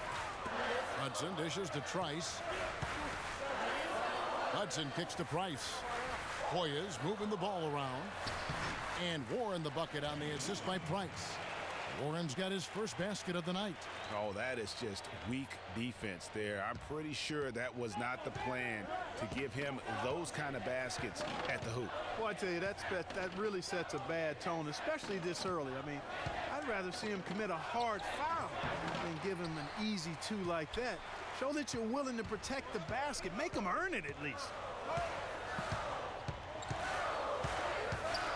Hudson dishes to Trice. Hudson kicks to Price. Hoyas moving the ball around. And Warren the bucket on the assist by Price. Warren's got his first basket of the night. Oh, that is just weak defense there. I'm pretty sure that was not the plan to give him those kind of baskets at the hoop. Well, I tell you, that really sets a bad tone, especially this early. I mean, I'd rather see him commit a hard foul than give him an easy two like that. Show that you're willing to protect the basket. Make him earn it at least.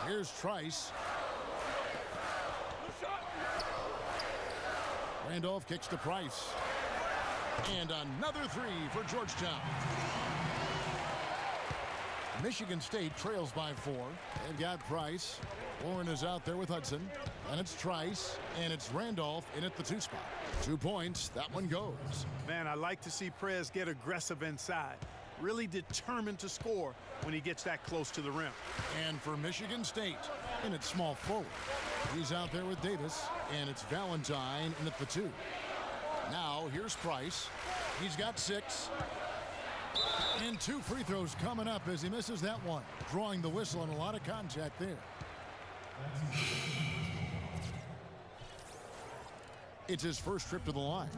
Here's Trice. Randolph kicks to Price. And another three for Georgetown. Michigan State trails by 4. They've got Price. Warren is out there with Hudson. And it's Trice. And it's Randolph in at the 2 spot. 2 points. That one goes. Man, I like to see Prez get aggressive inside. Really determined to score when he gets that close to the rim. And for Michigan State, and it's small forward. He's out there with Davis, and it's Valentine in at the 2. Now here's Price. He's got 6. And 2 free throws coming up as he misses that one. Drawing the whistle and a lot of contact there. It's his first trip to the line.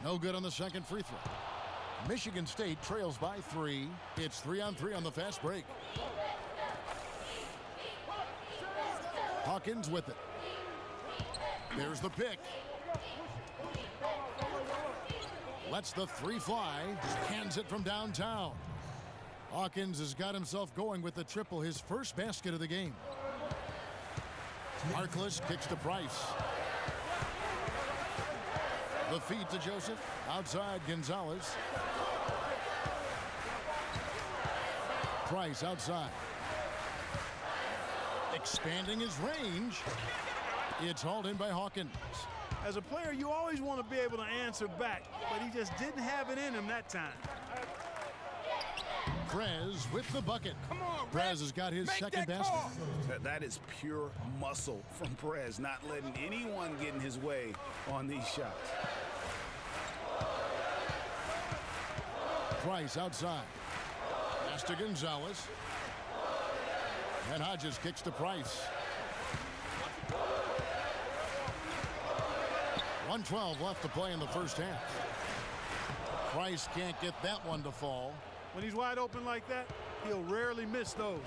No good on the second free throw. Michigan State trails by 3. It's 3-on-3 on the fast break. Hawkins with it. There's the pick. Lets the 3 fly. Hands it from downtown. Hawkins has got himself going with the triple, his first basket of the game. Markless kicks to Price. The feed to Joseph. Outside Gonzalez. Price outside. Expanding his range. It's hauled in by Hawkins. As a player, you always want to be able to answer back, but he just didn't have it in him that time. Prez with the bucket. Come on, Prez has got his second basket. That is pure muscle from Perez, not letting anyone get in his way on these shots. Price outside. Pass to Gonzalez. And Hodges kicks to Price. 1:12 left to play in the first half. Price can't get that one to fall. When he's wide open like that, he'll rarely miss those.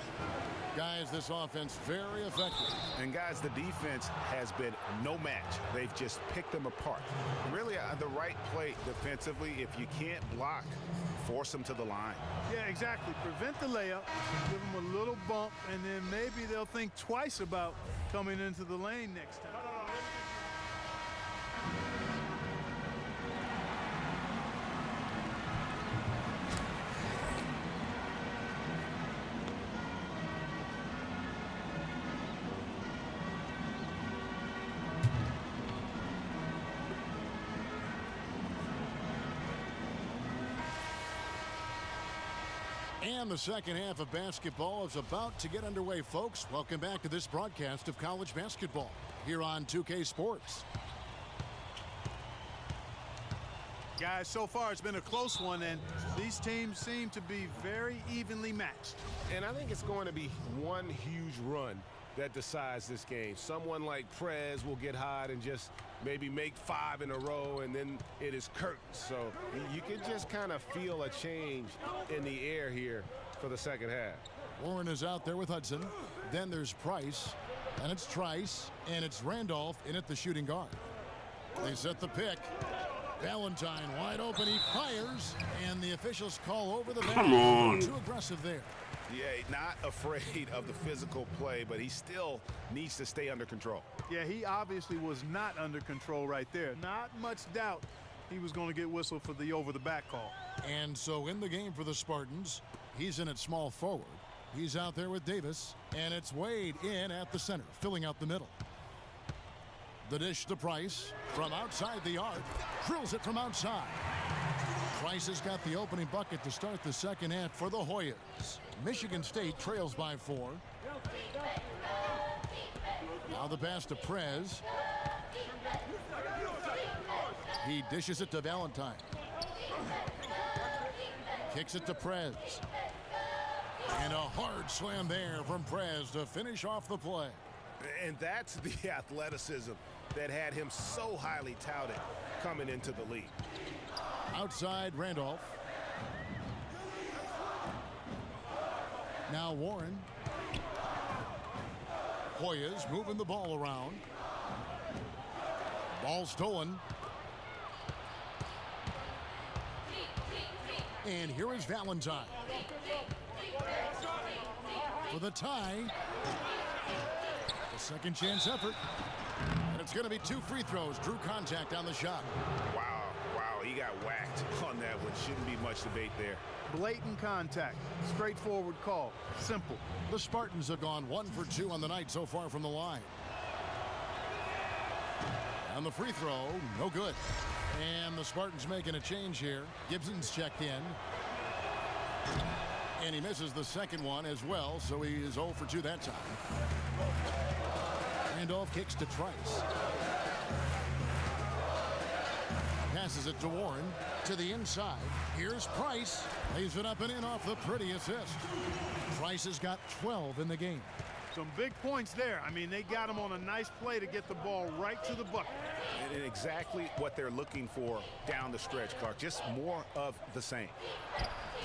Guys, this offense very effective. And guys, the defense has been no match. They've just picked them apart. Really, the right play defensively, if you can't block, force them to the line. Yeah, exactly. Prevent the layup, give them a little bump, and then maybe they'll think twice about coming into the lane next time. And the second half of basketball is about to get underway, folks. Welcome back to this broadcast of college basketball here on 2K Sports. Guys, so far it's been a close one, and these teams seem to be very evenly matched. And I think it's going to be one huge run that decides this game. Someone like Prez will get hot and just maybe make 5 in a row, and then it is curtains. So you can just kind of feel a change in the air here for the second half. Warren is out there with Hudson. Then there's Price, and it's Trice, and it's Randolph in at the shooting guard. They set the pick. Valentine wide open. He fires, and the officials call over the bench. Come on. Too aggressive there. Yeah, not afraid of the physical play, but he still needs to stay under control. Yeah, he obviously was not under control right there. Not much doubt he was going to get whistled for the over-the-back call. And so in the game for the Spartans, he's in at small forward. He's out there with Davis, and it's Wade in at the center, filling out the middle. The dish to Price from outside the arc. Drills it from outside. Price has got the opening bucket to start the second half for the Hoyas. Michigan State trails by 4. Now the pass to Prez. He dishes it to Valentine. Kicks it to Prez. And a hard slam there from Prez to finish off the play. And that's the athleticism that had him so highly touted coming into the league. Outside Randolph. Now Warren. Hoyas moving the ball around. Ball stolen. And here is Valentine. For the tie. A second chance effort. And it's going to be 2 free throws. Drew contact on the shot. Wow, he got whacked on that one. Shouldn't be much debate there. Blatant contact. Straightforward call. Simple. The Spartans have gone 1 for 2 on the night so far from the line. And the free throw, no good. And the Spartans making a change here. Gibson's checked in. And he misses the second one as well, so he is 0 for 2 that time. Randolph kicks to Trice. Passes it to Warren to the inside. Here's Price. Lays it up and in off the pretty assist. Price has got 12 in the game. Some big points there. I mean, they got him on a nice play to get the ball right to the bucket. And exactly what they're looking for down the stretch, Clark. Just more of the same.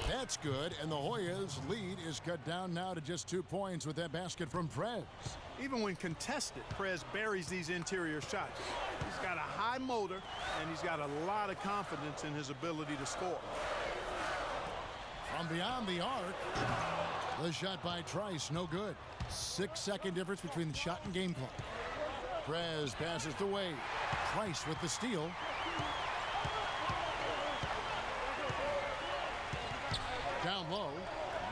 That's good, and the Hoyas' lead is cut down now to just 2 points with that basket from Prez. Even when contested, Prez buries these interior shots. He's got a high motor, and he's got a lot of confidence in his ability to score. From beyond the arc, the shot by Trice, no good. 6-second difference between the shot and game clock. Prez passes to Wade. Trice with the steal. Down low,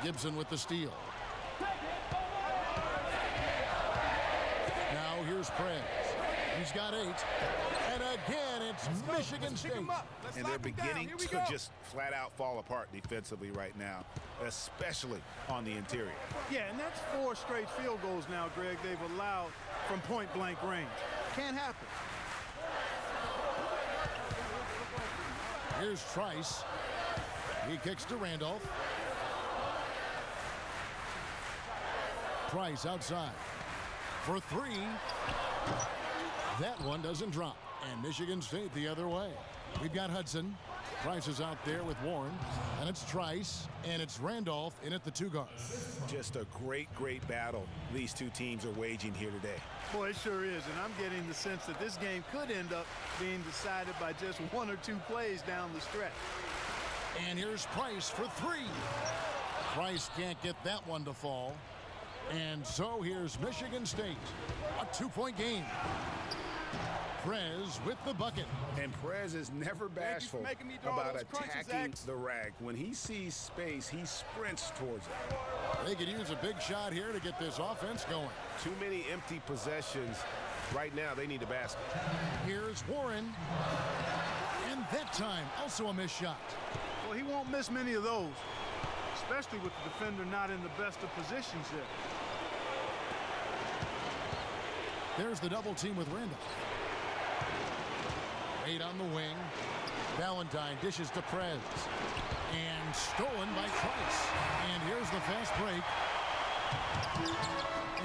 Gibson with the steal. Now here's Prez. He's got 8. And again, it's Michigan State. And they're beginning to just flat out fall apart defensively right now, especially on the interior. Yeah, and that's 4 straight field goals now, Greg, they've allowed from point-blank range. Can't happen. Here's Trice. He kicks to Randolph. Trice outside for 3. That one doesn't drop. And Michigan State the other way. We've got Hudson. Trice is out there with Warren. And it's Trice. And it's Randolph in at the 2 guard. Just a great battle these two teams are waging here today. Boy, it sure is. And I'm getting the sense that this game could end up being decided by just 1 or 2 plays down the stretch. And here's Price for 3. Price can't get that one to fall. And so here's Michigan State. A 2-point game. Prez with the bucket. And Prez is never bashful about attacking the rack. When he sees space, he sprints towards it. They could use a big shot here to get this offense going. Too many empty possessions. Right now, they need a basket. Here's Warren. And that time, also a missed shot. Well, he won't miss many of those, especially with the defender not in the best of positions there. There's the double team with Randolph. 8 on the wing. Valentine dishes to Prez. And stolen by Trice. And here's the fast break.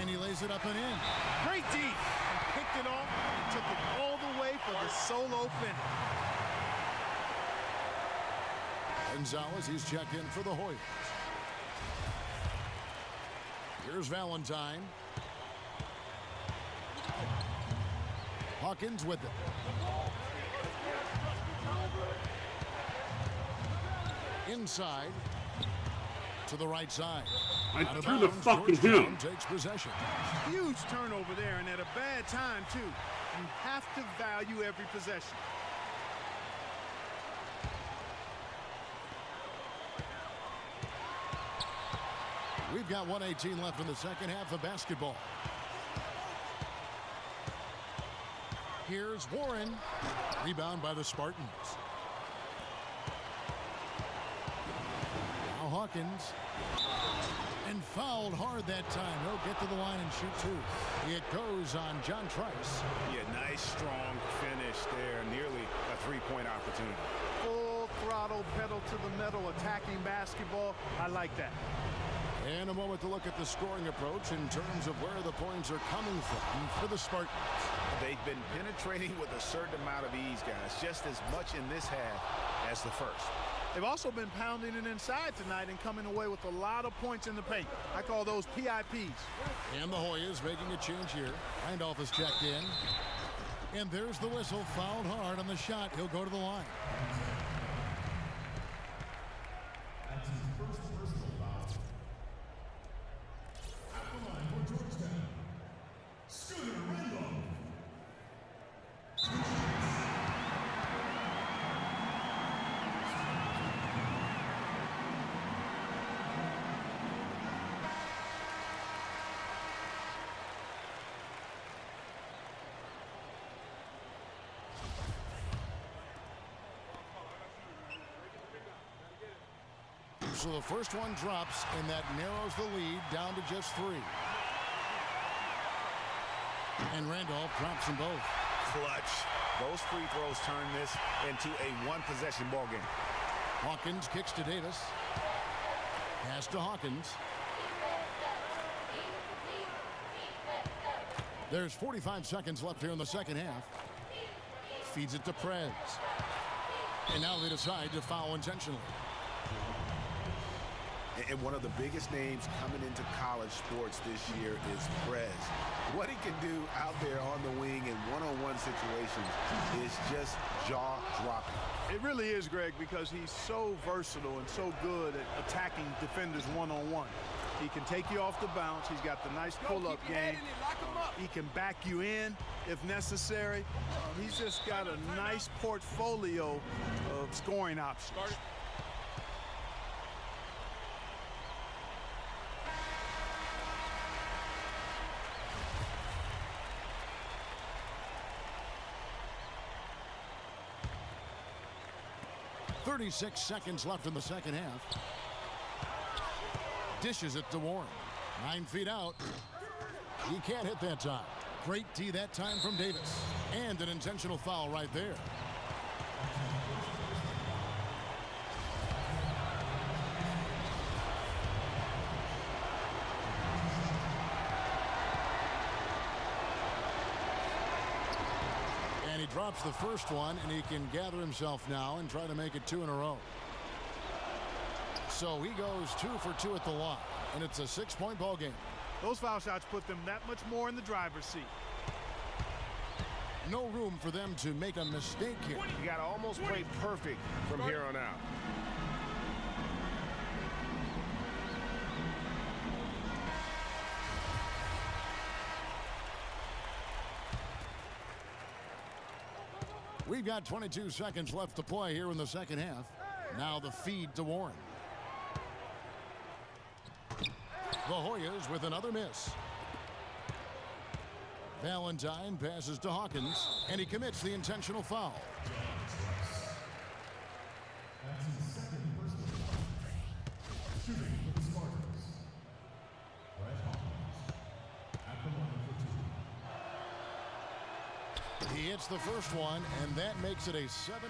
And he lays it up and in. Great D. And picked it off and took it all the way for the solo finish. Gonzalez, he's checked in for the Hoyas. Here's Valentine. Hawkins with it. Inside to the right side. I threw the fucking him. Takes possession. Huge turnover there, and at a bad time too. You have to value every possession. We've got 1:18 left in the second half of basketball. Here's Warren. Rebound by the Spartans. Now Hawkins. And fouled hard that time. He'll get to the line and shoot 2. It goes on John Trice. Yeah, nice, strong finish there. Nearly a 3-point opportunity. Full throttle, pedal to the metal, attacking basketball. I like that. And a moment to look at the scoring approach in terms of where the points are coming from for the Spartans. They've been penetrating with a certain amount of ease, guys, just as much in this half as the first. They've also been pounding it inside tonight and coming away with a lot of points in the paint. I call those PIPs. And the Hoyas making a change here. Randolph is checked in. And there's the whistle. Fouled hard on the shot. He'll go to the line. So the first one drops, and that narrows the lead down to just 3. And Randolph drops them both. Clutch. Those free throws turn this into a 1-possession ball game. Hawkins kicks to Davis. Pass to Hawkins. There's 45 seconds left here in the second half. Feeds it to Prez. And now they decide to foul intentionally. And one of the biggest names coming into college sports this year is Prez. What he can do out there on the wing in one-on-one situations is just jaw-dropping. It really is, Greg, because he's so versatile and so good at attacking defenders one-on-one. He can take you off the bounce. He's got the nice pull-up game. He can back you in if necessary. He's just got a nice portfolio of scoring options. 36 seconds left in the second half. Dishes it to Warren. 9 feet out. He can't hit that time. Great D that time from Davis. And an intentional foul right there. And he drops the first one, and he can gather himself now and try to make it 2 in a row. So he goes 2 for 2 at the line, and it's a 6-point ball game. Those foul shots put them that much more in the driver's seat. No room for them to make a mistake here. You got to almost play perfect from here on out. We've got 22 seconds left to play here in the second half. Now the feed to Warren. The Hoyas with another miss. Valentine passes to Hawkins, and he commits the intentional foul. He hits the first one, and that makes it a 7-point.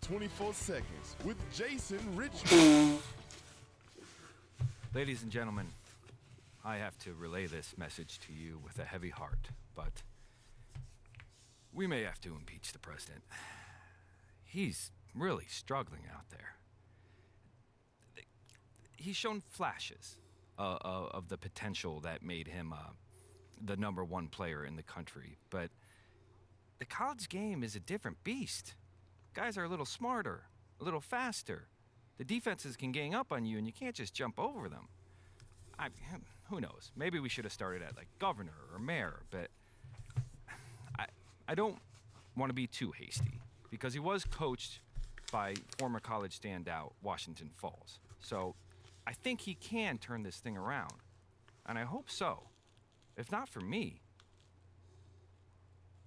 "24 Seconds" with Jason Richmond. Ladies and gentlemen, I have to relay this message to you with a heavy heart, but we may have to impeach the president. He's really struggling out there. He's shown flashes of the potential that made him the #1 player in the country, but the college game is a different beast. Guys are a little smarter, a little faster. The defenses can gang up on you, and you can't just jump over them. Who knows? Maybe we should have started at like governor or mayor, but I don't want to be too hasty because he was coached by former college standout Washington Falls. So I think he can turn this thing around, and I hope so. If not for me,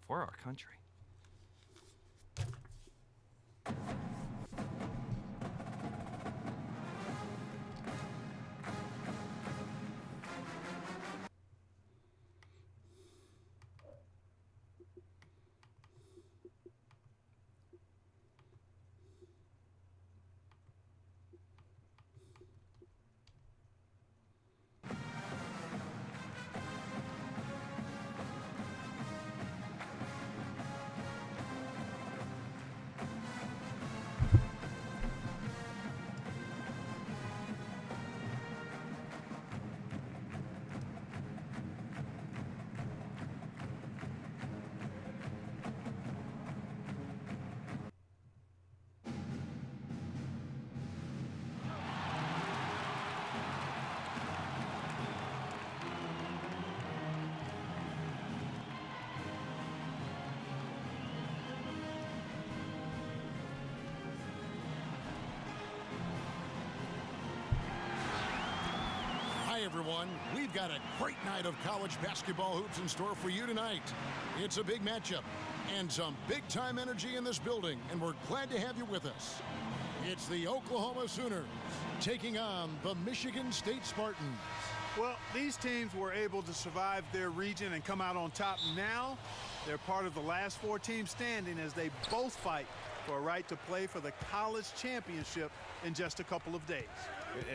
for our country. Hi, everyone. We've got a great night of college basketball hoops in store for you tonight. It's a big matchup and some big-time energy in this building, and we're glad to have you with us. It's the Oklahoma Sooners taking on the Michigan State Spartans. Well, these teams were able to survive their region and come out on top. Now, they're part of the last 4 teams standing as they both fight for a right to play for the college championship in just a couple of days.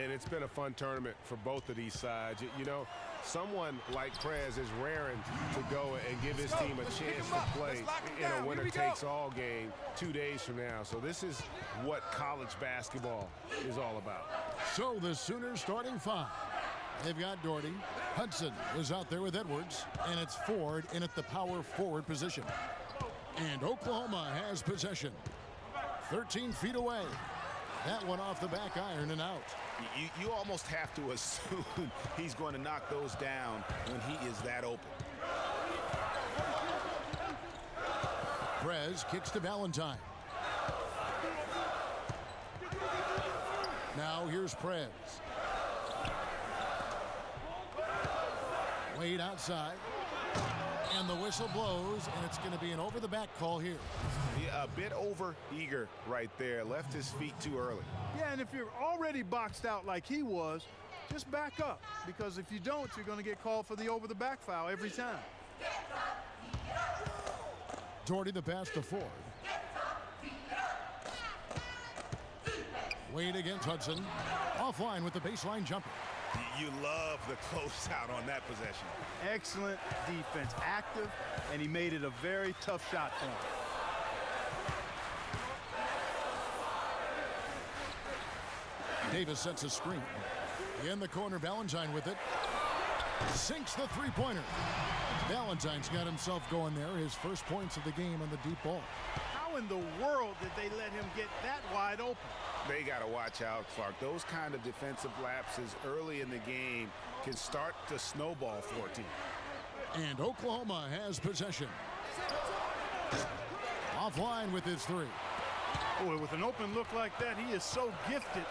And it's been a fun tournament for both of these sides. You know, someone like Prez is raring to go and give his team a chance to play in a winner-takes-all game 2 days from now. So this is what college basketball is all about. So the Sooners starting five. They've got Doherty. Hudson is out there with Edwards, and it's Ford in at the power forward position. And Oklahoma has possession. 13 feet away. That one off the back iron and out. You almost have to assume he's going to knock those down when he is that open. Prez kicks to Valentine. Now here's Prez. Wade outside. And the whistle blows, and it's going to be an over-the-back call here. Yeah, a bit over-eager right there. Left his feet too early. Yeah, and if you're already boxed out like he was, just back up. Because if you don't, you're going to get called for the over-the-back foul every time. Doherty the pass to Ford. Wade against Hudson. Offline with the baseline jumper. You love the closeout on that possession. Excellent defense, active, and he made it a very tough shot for him. Davis sets a screen. In the corner, Valentine with it. Sinks the three-pointer. Valentine's got himself going there. His first points of the game on the deep ball. How in the world did they let him get that wide open? They got to watch out, Clark. Those kind of defensive lapses early in the game can start to snowball for a team. And Oklahoma has possession. Offline with his three. Boy, with an open look like that, he is so gifted.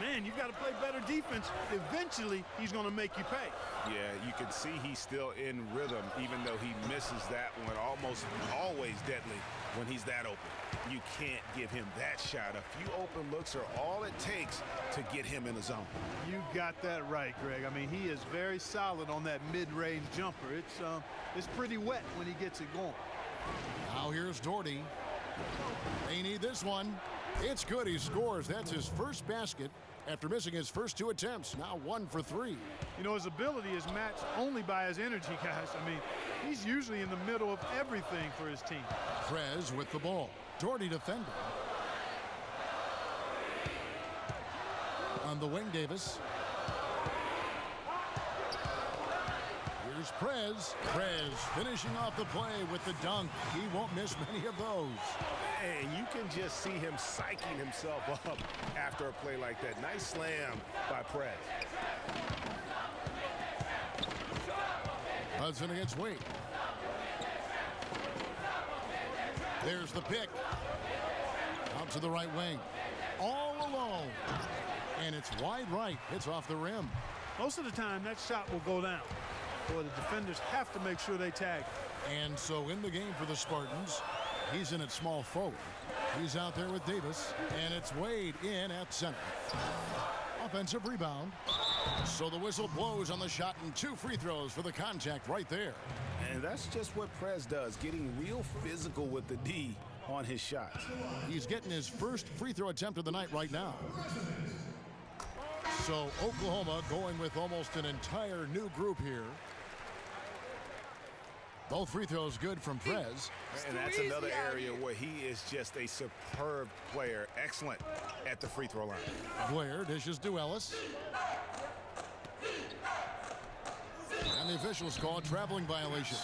Man, you've got to play better defense. Eventually, he's going to make you pay. Yeah, you can see he's still in rhythm, even though he misses that one. Almost always deadly when he's that open. You can't give him that shot. A few open looks are all it takes to get him in the zone. You got that right, Greg. I mean, he is very solid on that mid-range jumper. It's pretty wet when he gets it going. Now here's Doherty. They need this one. It's good. He scores. That's his first basket after missing his first two attempts. Now 1 for 3. You know, his ability is matched only by his energy, guys. I mean, he's usually in the middle of everything for his team. Prez with the ball. Doherty defending. On the wing, Davis. Here's Prez. Prez finishing off the play with the dunk. He won't miss many of those. And you can just see him psyching himself up after a play like that. Nice slam by Prez. Hudson against Wade. There's the pick. Out to the right wing. All alone. And it's wide right. It's off the rim. Most of the time, that shot will go down. Boy, the defenders have to make sure they tag. And so in the game for the Spartans, he's in at small forward. He's out there with Davis, and it's Wade in at center. Offensive rebound. So the whistle blows on the shot, and 2 free throws for the contact right there. And that's just what Prez does, getting real physical with the D on his shots. He's getting his first free throw attempt of the night right now. So Oklahoma going with almost an entire new group here. Both free throws good from Prez. And that's another area where he is just a superb player. Excellent at the free throw line. Blair dishes to Ellis. And the officials call a traveling violation.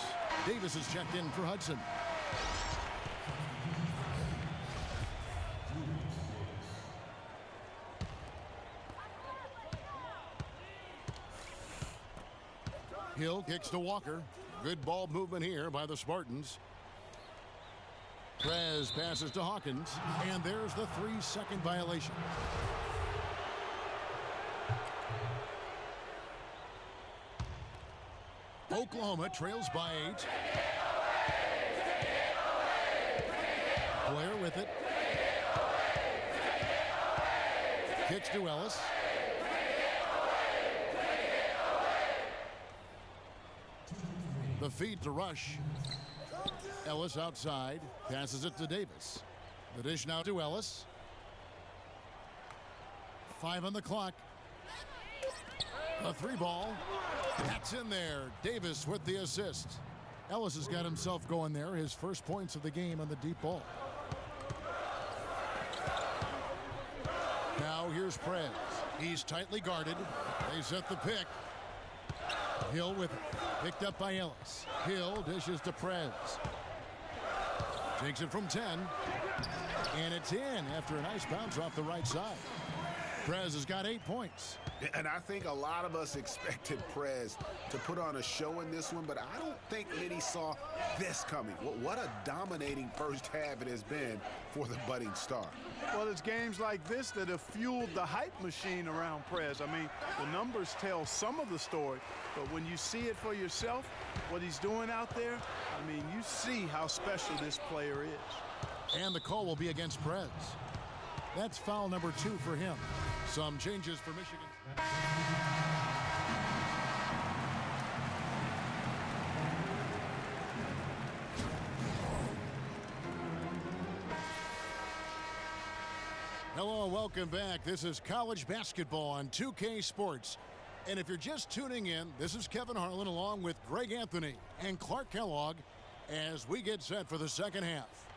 Davis is checked in for Hudson. Hill kicks to Walker. Good ball movement here by the Spartans. Prez passes to Hawkins, and there's the 3-second violation. Oklahoma trails by 8. Blair with it. Kicks to Ellis. The feed to Rush. Ellis outside, passes it to Davis. The dish now to Ellis. 5 on the clock. A 3-ball. That's in there. Davis with the assist. Ellis has got himself going there. His first points of the game on the deep ball. Now here's Prez. He's tightly guarded. They set the pick. Hill with it. Picked up by Ellis. Hill dishes to Prez. Takes it from 10. And it's in after a nice bounce off the right side. Prez has got 8 points. And I think a lot of us expected Prez to put on a show in this one, but I don't think many saw this coming. What a dominating first half it has been for the budding star. Well, it's games like this that have fueled the hype machine around Prez. I mean, the numbers tell some of the story, but when you see it for yourself, what he's doing out there, I mean, you see how special this player is. And the call will be against Prez. That's foul number 2 for him. Some changes for Michigan. Hello, welcome back. This is college basketball on 2K Sports. And if you're just tuning in, this is Kevin Harlan along with Greg Anthony and Clark Kellogg as we get set for the second half.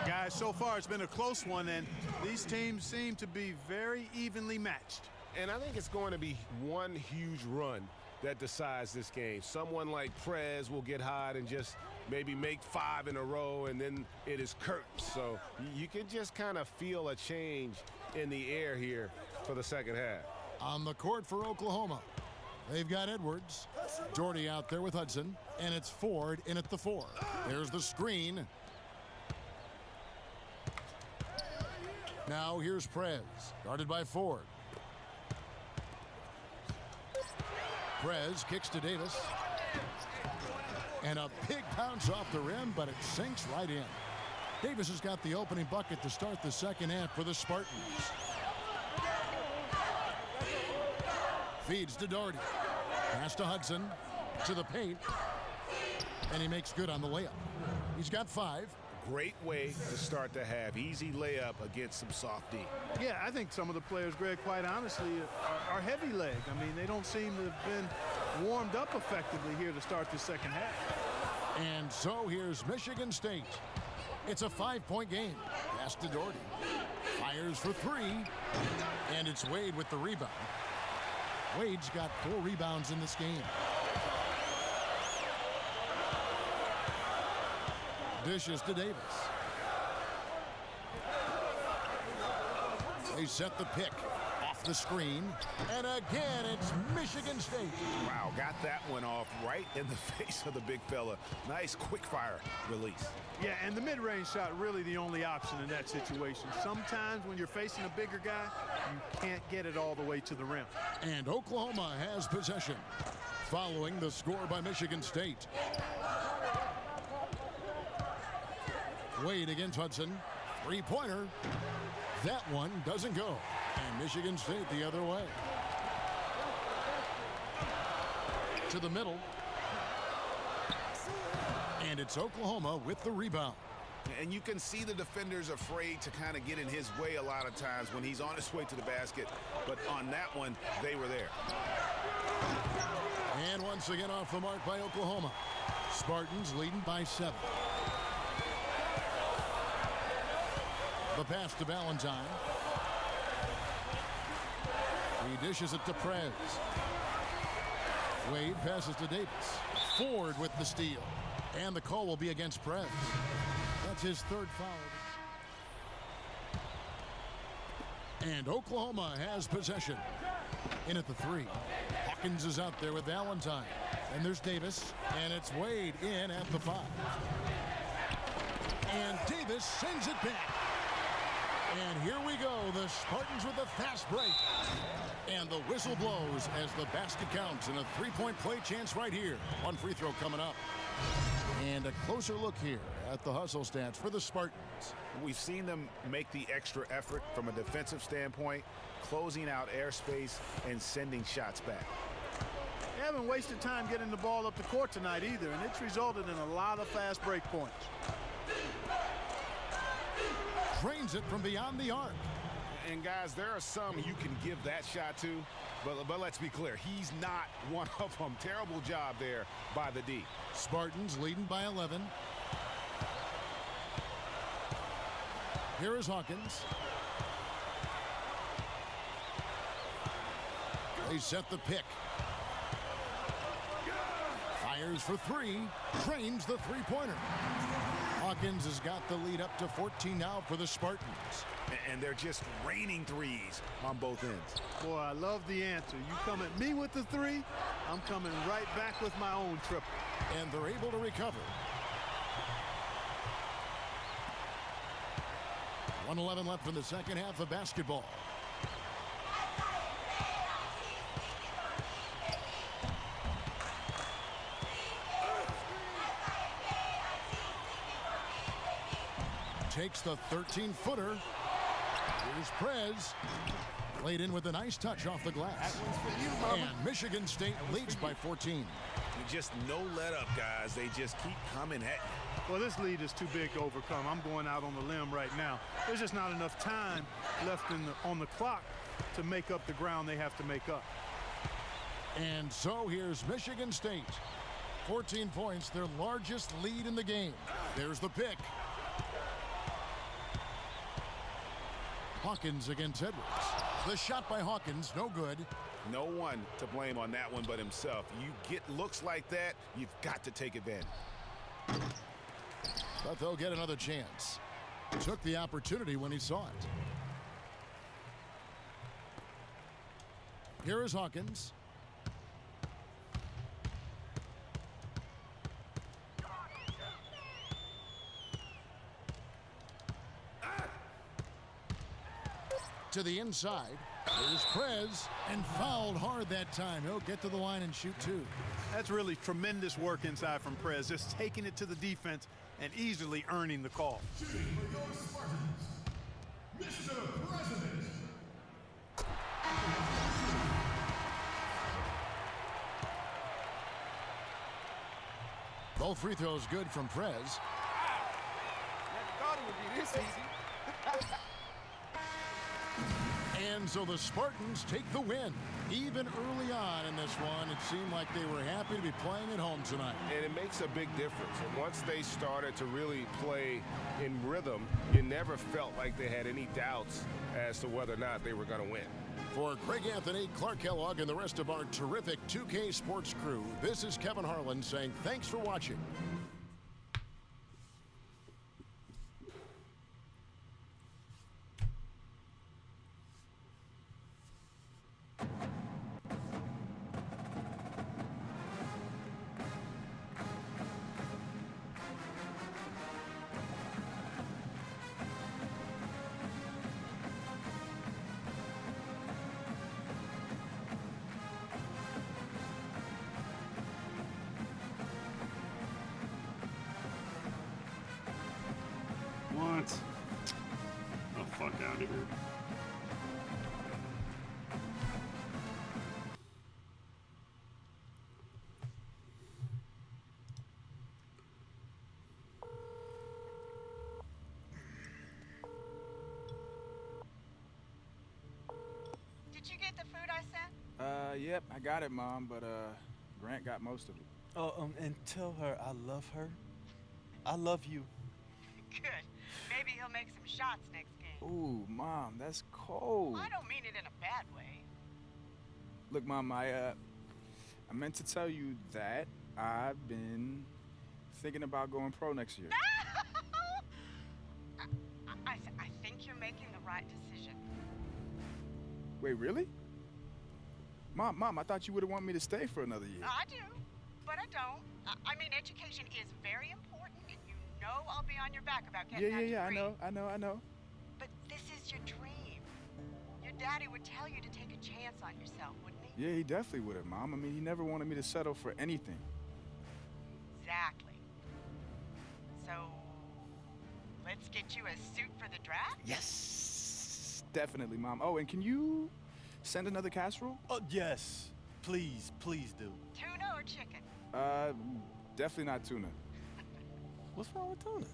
Guys, so far it's been a close one, and these teams seem to be very evenly matched. And I think it's going to be one huge run that decides this game. Someone like Prez will get hot and just maybe make 5 in a row, and then it is curtains. So you can just kind of feel a change in the air here for the second half. On the court for Oklahoma, they've got Edwards. Doherty out there with Hudson, and it's Ford in at the 4. There's the screen. Now here's Prez, guarded by Ford. Prez kicks to Davis. And a big bounce off the rim, but it sinks right in. Davis has got the opening bucket to start the second half for the Spartans. Feeds to Doherty. Pass to Hudson. To the paint. And he makes good on the layup. He's got 5. Great way to start the half. Easy layup against some soft D. Yeah, I think some of the players, Greg, quite honestly, are heavy leg. I mean, they don't seem to have been warmed up effectively here to start the second half. And so here's Michigan State. It's a 5-point game. Pass to Doherty. Fires for 3. And it's Wade with the rebound. Wade's got 4 rebounds in this game. Dishes to Davis. They set the pick off the screen. And again, it's Michigan State. Wow, got that one off right in the face of the big fella. Nice quick fire release. Yeah, and the mid-range shot really the only option in that situation. Sometimes when you're facing a bigger guy, you can't get it all the way to the rim. And Oklahoma has possession following the score by Michigan State. Wade against Hudson. 3-pointer. That one doesn't go. And Michigan State the other way. To the middle. And it's Oklahoma with the rebound. And you can see the defenders afraid to kind of get in his way a lot of times when he's on his way to the basket. But on that one, they were there. And once again off the mark by Oklahoma. Spartans leading by 7. The pass to Valentine. He dishes it to Prez. Wade passes to Davis. Ford with the steal. And the call will be against Prez. That's his 3rd foul. And Oklahoma has possession. In at the 3. Hawkins is out there with Valentine. And there's Davis. And it's Wade in at the 5. And Davis sends it back. And here we go, the Spartans with a fast break. And the whistle blows as the basket counts and a 3-point play chance right here. One free throw coming up. And a closer look here at the hustle stats for the Spartans. We've seen them make the extra effort from a defensive standpoint, closing out airspace and sending shots back. They haven't wasted time getting the ball up the court tonight either, and it's resulted in a lot of fast break points. drains it from beyond the arc. And guys, there are some you can give that shot to, but let's be clear, he's not one of them. Terrible job there by the D. Spartans leading by 11. Here is Hawkins. They set the pick. Fires for three. Drains the three-pointer. Hawkins has got the lead up to 14 now for the Spartans. And they're just raining threes on both ends. Boy, I love the answer. You come at me with the three, I'm coming right back with my own triple. And they're able to recover. 1:11 left in the second half of basketball. Takes the 13-footer. Here's Prez. Played in with a nice touch off the glass. And Michigan State leads by 14. And just no let up, guys. They just keep coming at you. Well, this lead is too big to overcome. I'm going out on the limb right now. There's just not enough time left on the clock to make up the ground they have to make up. And so here's Michigan State. 14 points, their largest lead in the game. There's the pick. Hawkins against Edwards. The shot by Hawkins, no good. No one to blame on that one but himself. You get looks like that, you've got to take advantage. But they'll get another chance. Took the opportunity when he saw it. Here is Hawkins. To the inside. Here's Prez, and fouled hard that time. He'll get to the line and shoot two. That's really tremendous work inside from Prez, just taking it to the defense and easily earning the call. Mr. President. Both free throws good from Prez. Never thought it would be this easy. And so the Spartans take the win. Even early on in this one, it seemed like they were happy to be playing at home tonight. And it makes a big difference. And once they started to really play in rhythm, you never felt like they had any doubts as to whether or not they were going to win. For Greg Anthony, Clark Kellogg, and the rest of our terrific 2K Sports crew, this is Kevin Harlan saying thanks for watching. What? Oh, fuck out of here. Did you get the food I sent? Yep, I got it, Mom, but Grant got most of it. Oh, and tell her I love her. I love you. Good. Maybe he'll make some shots next game. Ooh, Mom, that's cold. I don't mean it in a bad way. Look, Mom, I meant to tell you that I've been thinking about going pro next year. I think you're making the right decision. Wait, really? Mom, I thought you would have wanted me to stay for another year. I do, but I don't. I mean, education is very important, and you know I'll be on your back about getting that degree. I know. But this is your dream. Your daddy would tell you to take a chance on yourself, wouldn't he? Yeah, he definitely would have, Mom. I mean, he never wanted me to settle for anything. Exactly. So, let's get you a suit for the draft? Yes, definitely, Mom. Oh, and can you send another casserole? Oh, yes. Please do. Tuna or chicken? Definitely not tuna. What's wrong with tuna?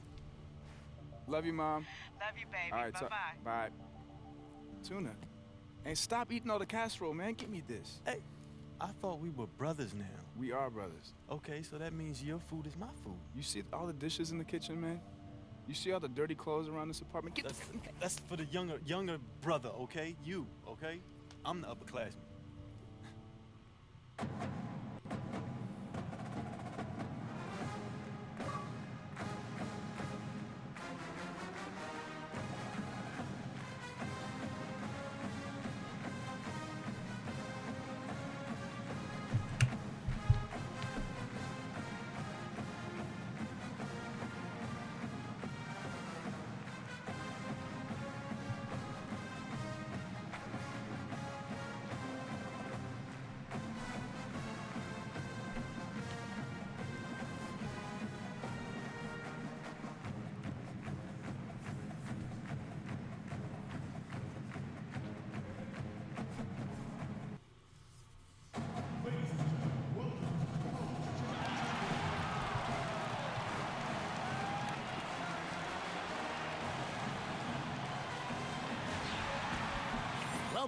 Love you, Mom. Love you, baby. All right, Bye-bye. bye. Tuna. Hey, stop eating all the casserole, man. Give me this. Hey, I thought we were brothers now. We are brothers. Okay, so that means your food is my food. You see all the dishes in the kitchen, man? You see all the dirty clothes around this apartment? That's for the younger brother, okay? You, okay? I'm the upperclassman.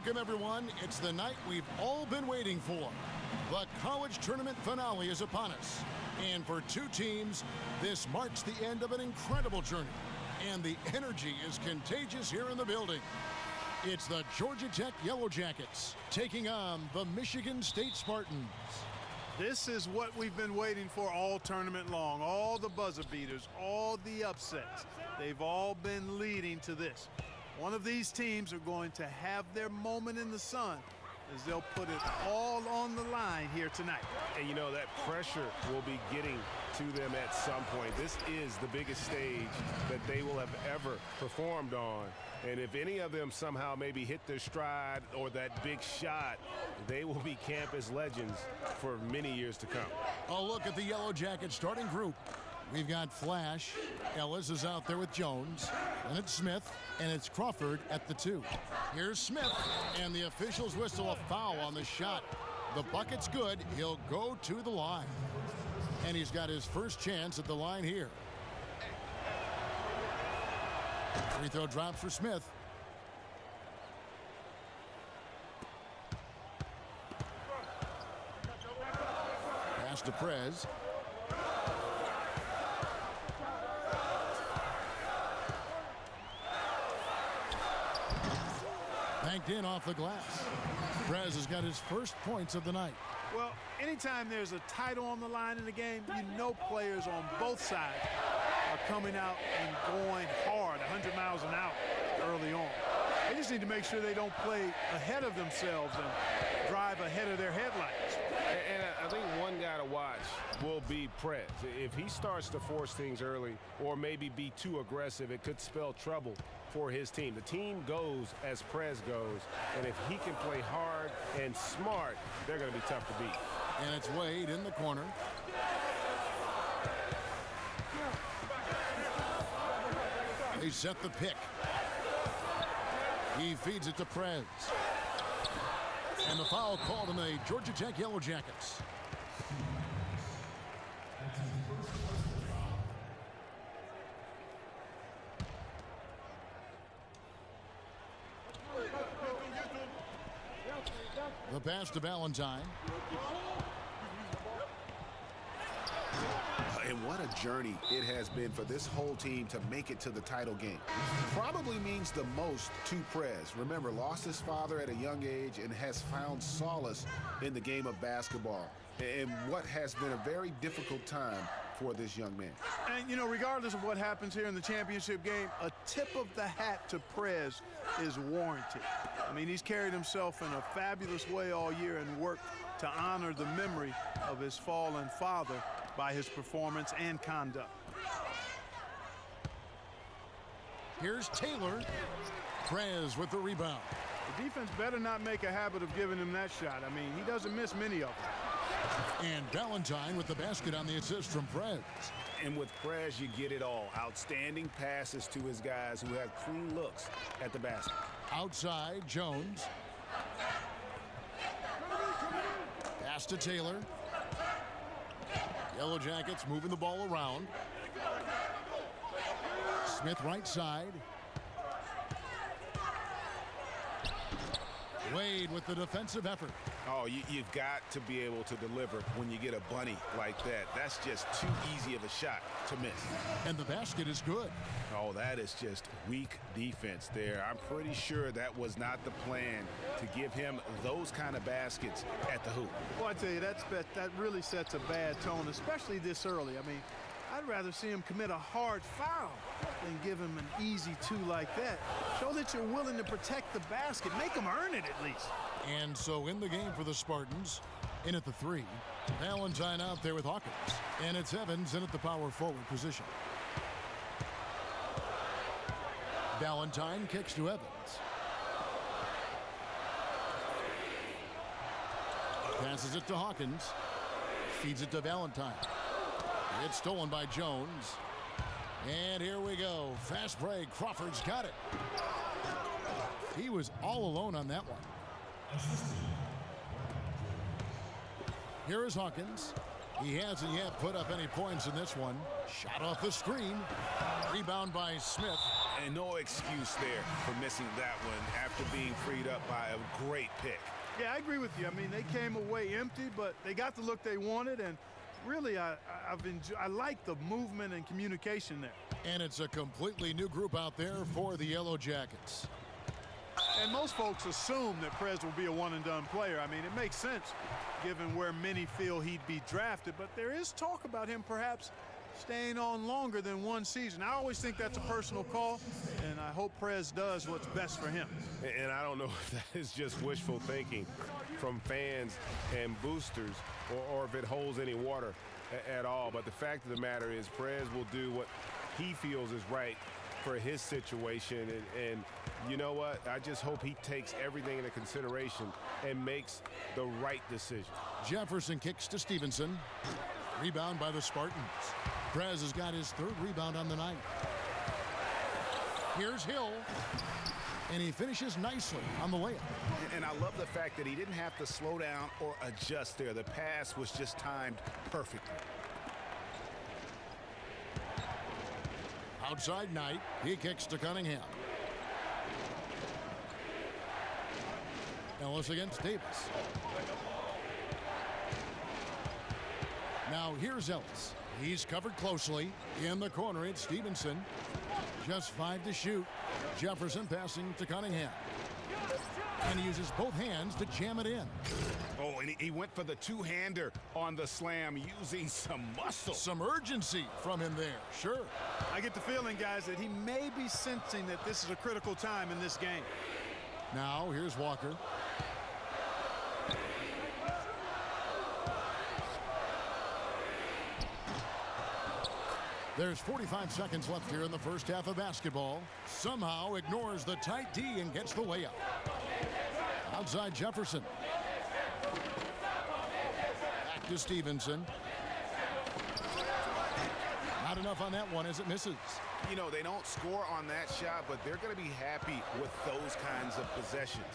Welcome, everyone. It's the night we've all been waiting for. The college tournament finale is upon us. And for two teams, this marks the end of an incredible journey. And the energy is contagious here in the building. It's the Georgia Tech Yellow Jackets taking on the Michigan State Spartans. This is what we've been waiting for all tournament long. All the buzzer beaters, all the upsets. They've all been leading to this. One of these teams are going to have their moment in the sun as they'll put it all on the line here tonight. And you know, that pressure will be getting to them at some point. This is the biggest stage that they will have ever performed on. And if any of them somehow maybe hit their stride or that big shot, they will be campus legends for many years to come. A look at the Yellow Jacket starting group. We've got Flash. Ellis is out there with Jones. And it's Smith. And it's Crawford at the 2. Here's Smith. And the officials whistle a foul on the shot. The bucket's good. He'll go to the line. And he's got his first chance at the line here. Free throw drop for Smith. Pass to Prez. Banked in off the glass. Prez has got his first points of the night. Well, anytime there's a title on the line in the game, you know players on both sides are coming out and going hard, 100 miles an hour early on. They just need to make sure they don't play ahead of themselves and drive ahead of their headlights. And I think one guy to watch will be Prez. If he starts to force things early or maybe be too aggressive, it could spell trouble for his team. The team goes as Prez goes, and if he can play hard and smart, they're going to be tough to beat. And it's Wade in the corner. They set the pick. He feeds it to Prez. And the foul called on the Georgia Tech Yellow Jackets. The pass to Valentine. And what a journey it has been for this whole team to make it to the title game. Probably means the most to Prez. Remember, lost his father at a young age and has found solace in the game of basketball. And what has been a very difficult time for this young man. And, you know, regardless of what happens here in the championship game, a tip of the hat to Prez is warranted. I mean, he's carried himself in a fabulous way all year and worked to honor the memory of his fallen father by his performance and conduct. Here's Taylor. Prez with the rebound. The defense better not make a habit of giving him that shot. I mean, he doesn't miss many of them. And Valentine with the basket on the assist from Prez. And with Prez, you get it all. Outstanding passes to his guys who have clean looks at the basket. Outside, Jones. Pass to Taylor. Yellow Jackets moving the ball around. Smith right side. Wade with the defensive effort. Oh, you've got to be able to deliver when you get a bunny like that. That's just too easy of a shot to miss. And the basket is good. Oh, that is just weak defense there. I'm pretty sure that was not the plan to give him those kind of baskets at the hoop. Well, I tell you, that really sets a bad tone, especially this early. I mean, I'd rather see him commit a hard foul than give him an easy two like that. Show that you're willing to protect the basket. Make him earn it at least. And so in the game for the Spartans, in at the 3, Valentine out there with Hawkins. And it's Evans in at the power forward position. Valentine kicks to Evans. Passes it to Hawkins. Feeds it to Valentine. It's stolen by Jones. And here we go. Fast break. Crawford's got it. He was all alone on that one. Here is Hawkins. He hasn't yet put up any points in this one. Shot off the screen. Rebound by Smith. And no excuse there for missing that one after being freed up by a great pick. Yeah, I agree with you. I mean, they came away empty, but they got the look they wanted, and really, I like the movement and communication there. And it's a completely new group out there for the Yellow Jackets. And most folks assume that Prez will be a one-and-done player. I mean, it makes sense given where many feel he'd be drafted, but there is talk about him perhaps staying on longer than one season. I always think that's a personal call, and I hope Prez does what's best for him. And I don't know if that is just wishful thinking from fans and boosters or if it holds any water at all. But the fact of the matter is Prez will do what he feels is right for his situation. And you know what? I just hope he takes everything into consideration and makes the right decision. Jefferson kicks to Stevenson. Rebound by the Spartans. Prez has got his 3rd rebound on the night. Here's Hill. And he finishes nicely on the layup. And I love the fact that he didn't have to slow down or adjust there. The pass was just timed perfectly. Outside Knight. He kicks to Cunningham. Ellis against Davis. Now here's Ellis. He's covered closely. In the corner, it's Stevenson. Just 5 to shoot. Jefferson passing to Cunningham. And he uses both hands to jam it in. Oh, and he went for the two-hander on the slam using some muscle. Some urgency from him there, sure. I get the feeling, guys, that he may be sensing that this is a critical time in this game. Now here's Walker. There's 45 seconds left here in the first half of basketball. Somehow ignores the tight D and gets the layup. Outside Jefferson. Back to Stevenson. Not enough on that one as it misses. You know, they don't score on that shot, but they're going to be happy with those kinds of possessions.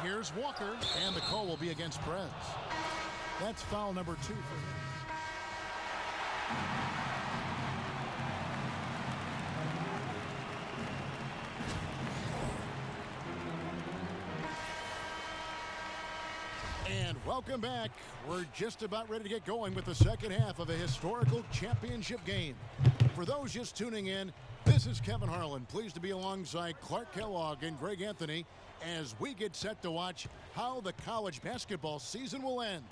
Here's Walker, and the call will be against Prez. That's foul number 2 for him. And welcome back. We're just about ready to get going with the second half of a historical championship game. For those just tuning in, this is Kevin Harlan, pleased to be alongside Clark Kellogg and Greg Anthony as we get set to watch how the college basketball season will end.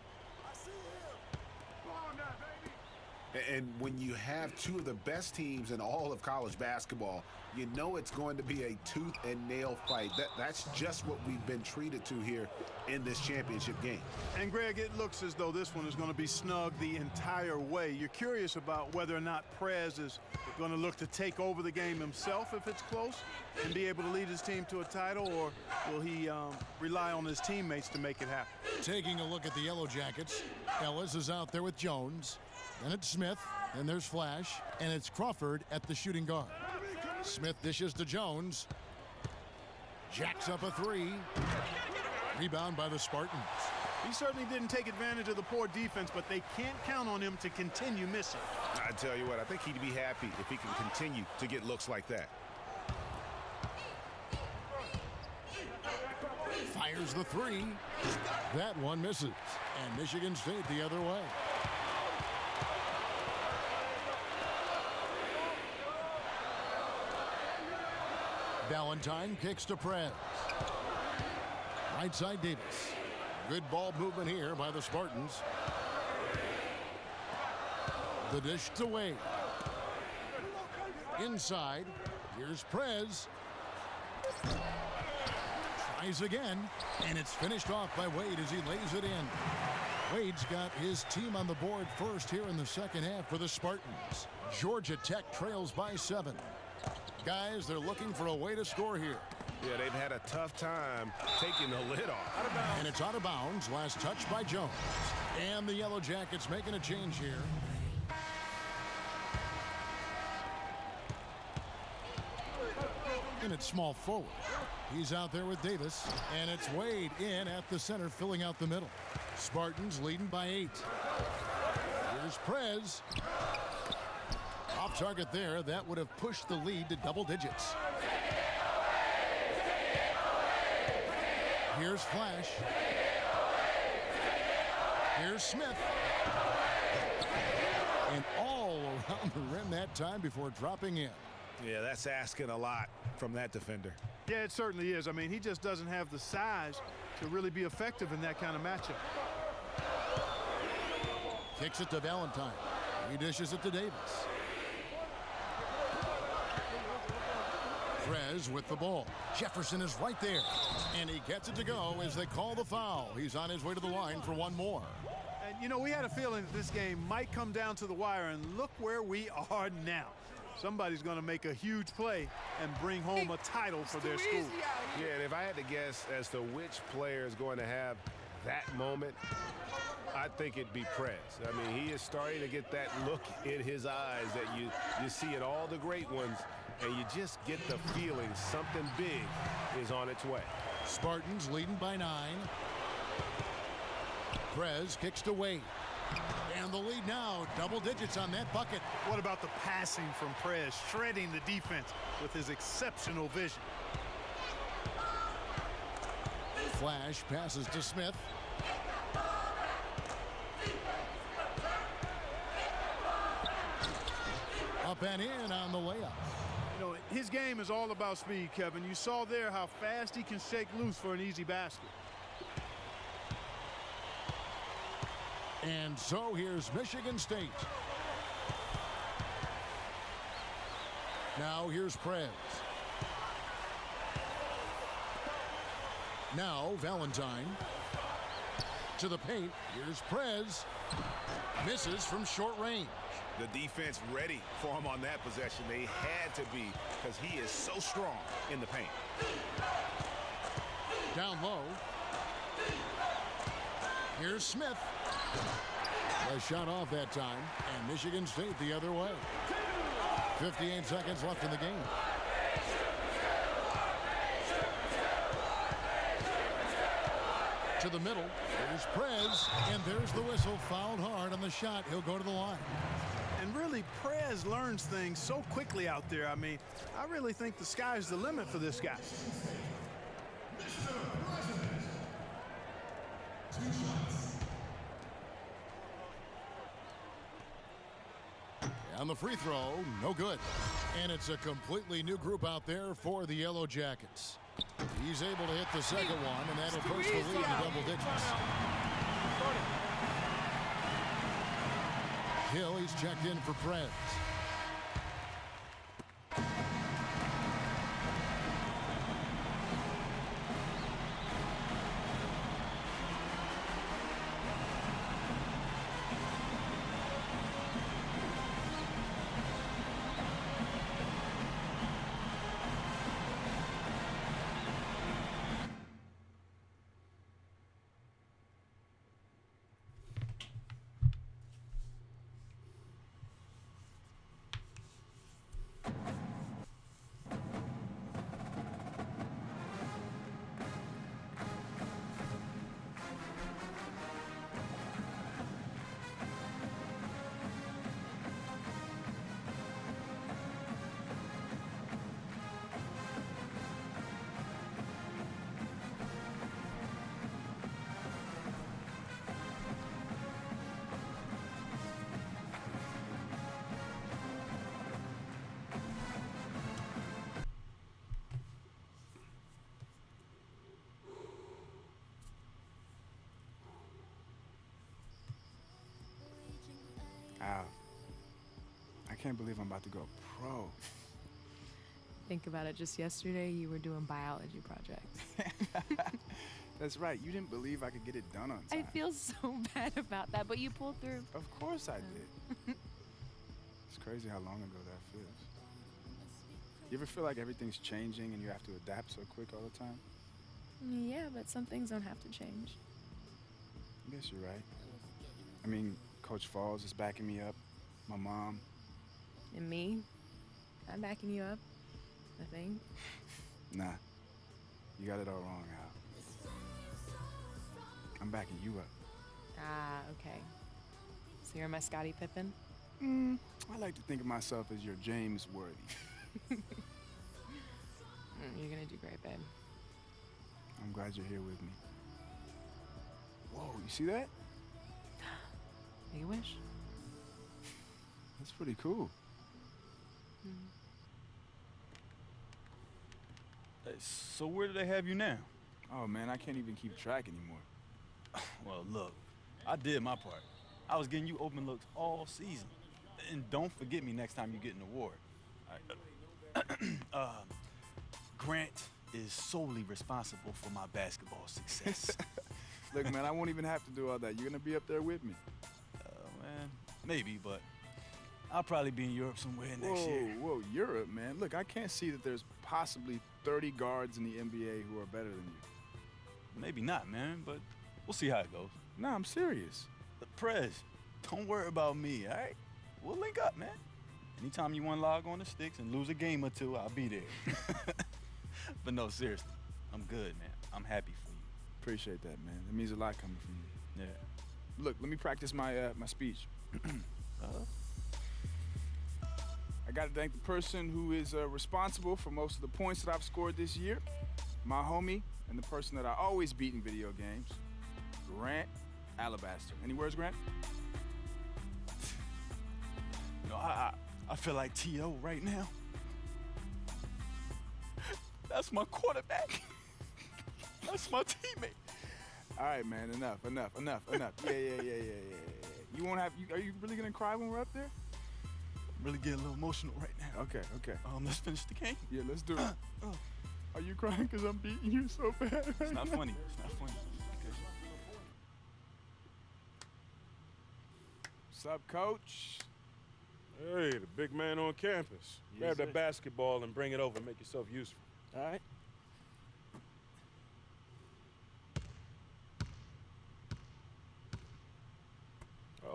And when you have 2 of the best teams in all of college basketball, you know it's going to be a tooth and nail fight. That's just what we've been treated to here in this championship game. And Greg, it looks as though this one is going to be snug the entire way. You're curious about whether or not Prez is going to look to take over the game himself if it's close and be able to lead his team to a title, or will he rely on his teammates to make it happen? Taking a look at the Yellow Jackets, Ellis is out there with Jones. Then it's Smith, and there's Flash, and it's Crawford at the shooting guard. Smith dishes to Jones. Jacks up a 3. Rebound by the Spartans. He certainly didn't take advantage of the poor defense, but they can't count on him to continue missing. I tell you what, I think he'd be happy if he can continue to get looks like that. Fires the three. That one misses. And Michigan State the other way. Valentine kicks to Prez. Right side Davis. Good ball movement here by the Spartans. The dish to Wade. Inside. Here's Prez. Tries again. And it's finished off by Wade as he lays it in. Wade's got his team on the board first here in the second half for the Spartans. Georgia Tech trails by 7. Guys, they're looking for a way to score here. Yeah, they've had a tough time taking the lid off. And it's out of bounds. Last touch by Jones. And the Yellow Jackets making a change here. And it's small forward. He's out there with Davis. And it's Wade in at the center, filling out the middle. Spartans leading by 8. Here's Prez. Off target there. That would have pushed the lead to double digits. Here's Flash. Here's Smith. And all around the rim that time before dropping in. Yeah, that's asking a lot from that defender. Yeah, it certainly is. I mean, he just doesn't have the size to really be effective in that kind of matchup. Kicks it to Valentine. He dishes it to Davis. Prez with the ball. Jefferson is right there. And he gets it to go as they call the foul. He's on his way to the line for one more. And, you know, we had a feeling that this game might come down to the wire, and look where we are now. Somebody's going to make a huge play and bring home a title for their school. Yeah, and if I had to guess as to which player is going to have that moment, I think it'd be Prez. I mean, he is starting to get that look in his eyes that you see in all the great ones, and you just get the feeling something big is on its way. Spartans leading by 9. Prez kicks to Wade. And the lead now, double digits on that bucket. What about the passing from Prez, shredding the defense with his exceptional vision? Flash passes to Smith. Up and in on the layup. You know, his game is all about speed, Kevin. You saw there how fast he can shake loose for an easy basket. And so here's Michigan State. Now here's Prez. Now Valentine. To the paint. Here's Prez. Misses from short range. The defense ready for him on that possession. They had to be, because he is so strong in the paint. Down low. Here's Smith. A shot off that time, and Michigan State the other way. 58 seconds left in the game. To the middle. Here's Prez, and there's the whistle. Fouled hard on the shot. He'll go to the line. And really, Prez learns things so quickly out there. I mean, I really think the sky's the limit for this guy. On the free throw, no good. And it's a completely new group out there for the Yellow Jackets. He's able to hit the second one, and that'll push the lead to double digits. Hill, he's checked in for Prez. can't believe I'm about to go pro. Think about it. Just yesterday, you were doing biology projects. That's right. You didn't believe I could get it done on I time. feel so bad about that, but you pulled through. Of course I did. It's crazy how long ago that feels. You ever feel like everything's changing and you have to adapt so quick all the time? Yeah, but some things don't have to change. I guess you're right. I mean, Coach Falls is backing me up. My mom. And me, I'm backing you up, I think. Nah. You got it all wrong, Al. I'm backing you up. Ah, okay. So you're my Scottie Pippen? I like to think of myself as your James Worthy. You're gonna do great, babe. I'm glad you're here with me. Whoa, you see that? Make a wish. That's pretty cool. So where do they have you now? Oh, man, I can't even keep track anymore. Well, look, I did my part. I was getting you open looks all season. And don't forget me next time you get an award. Grant is solely responsible for my basketball success. Look, man, I won't even have to do all that. You're gonna be up there with me. Man, maybe, but I'll probably be in Europe somewhere next year. Whoa, Europe, man. Look, I can't see that there's possibly 30 guards in the NBA who are better than you. Maybe not, man, but we'll see how it goes. Nah, I'm serious. Prez, don't worry about me, all right? We'll link up, man. Anytime you want to log on the sticks and lose a game or two, I'll be there. But no, seriously, I'm good, man. I'm happy for you. Appreciate that, man. It means a lot coming from you. Yeah. Look, let me practice my my speech. I got to thank the person who is responsible for most of the points that I've scored this year, my homie, and the person that I always beat in video games, Grant Alabaster. Any words, Grant? No, I feel like T.O. right now. That's my quarterback. That's my teammate. All right, man, enough. Yeah. You won't have, are you really gonna cry when we're up there? I'm really getting a little emotional right now. Okay. Let's finish the game. Yeah, let's do it. Are you crying because I'm beating you so bad? It's not funny. It's not funny. Okay. What's up, Coach? Hey, the big man on campus. Grab that basketball and bring it over and make yourself useful. All right.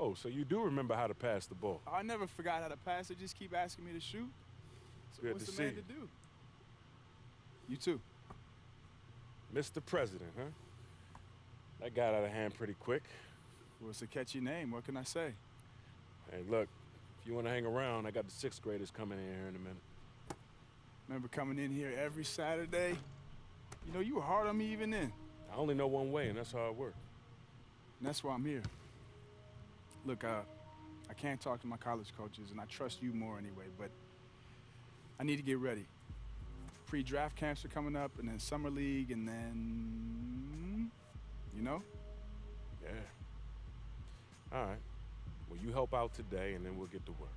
Oh, so you do remember how to pass the ball. I never forgot how to pass. They just keep asking me to shoot. So Good what's to the see man you. to do? You too. Mr. President, huh? That got out of hand pretty quick. Well, it's a catchy name. What can I say? Hey, look, if you want to hang around, I got the 6th graders coming in here in a minute. Remember coming in here every Saturday? You know, you were hard on me even then. I only know one way, and that's how it works. And that's why I'm here. Look, I can't talk to my college coaches, and I trust you more anyway, but I need to get ready. Pre-draft camps are coming up, and then summer league, and then, you know? Yeah. All right. Well, you help out today, and then we'll get to work.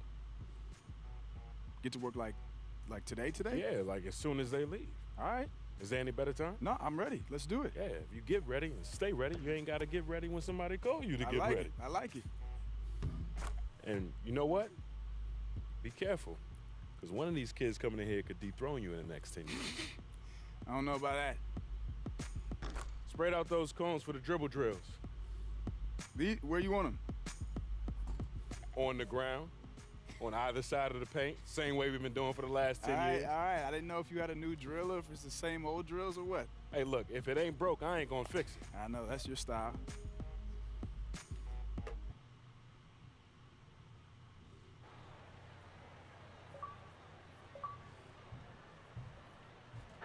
Get to work like today? Yeah, like as soon as they leave. All right. Is there any better time? No, I'm ready. Let's do it. Yeah, if you get ready and stay ready, you ain't got to get ready when somebody calls you to get ready. I like it. And you know what? Be careful, because one of these kids coming in here could dethrone you in the next 10 years. I don't know about that. Spread out those cones for the dribble drills. Where you want them? On the ground, on either side of the paint, same way we've been doing for the last 10 years. All right. I didn't know if you had a new drill or if it's the same old drills or what. Hey, look, if it ain't broke, I ain't gonna fix it. I know, that's your style.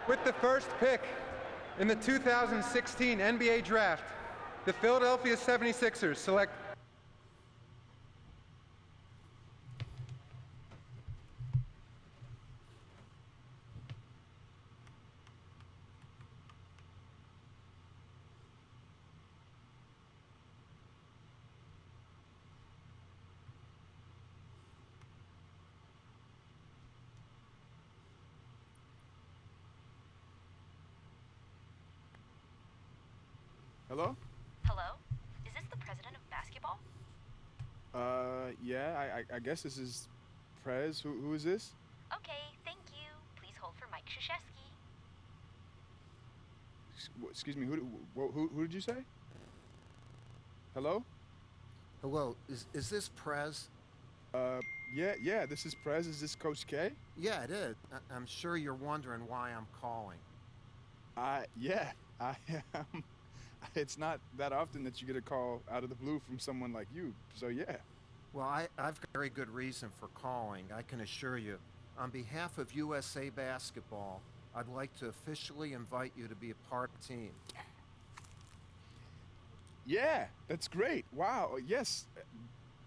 With the first pick in the 2016 NBA Draft, the Philadelphia 76ers select Hello? Hello? Is this the president of basketball? Yeah, I guess this is Prez. Who is this? Okay, thank you. Please hold for Mike Krzyzewski. Excuse me, who did you say? Hello? Hello, is this Prez? Yeah, this is Prez. Is this Coach K? Yeah, it is. I'm sure you're wondering why I'm calling. Yeah, I am. It's not that often that you get a call out of the blue from someone like you, so yeah. Well, I've got a very good reason for calling, I can assure you. On behalf of USA Basketball, I'd like to officially invite you to be a part of the team. Yeah, that's great. Wow, yes,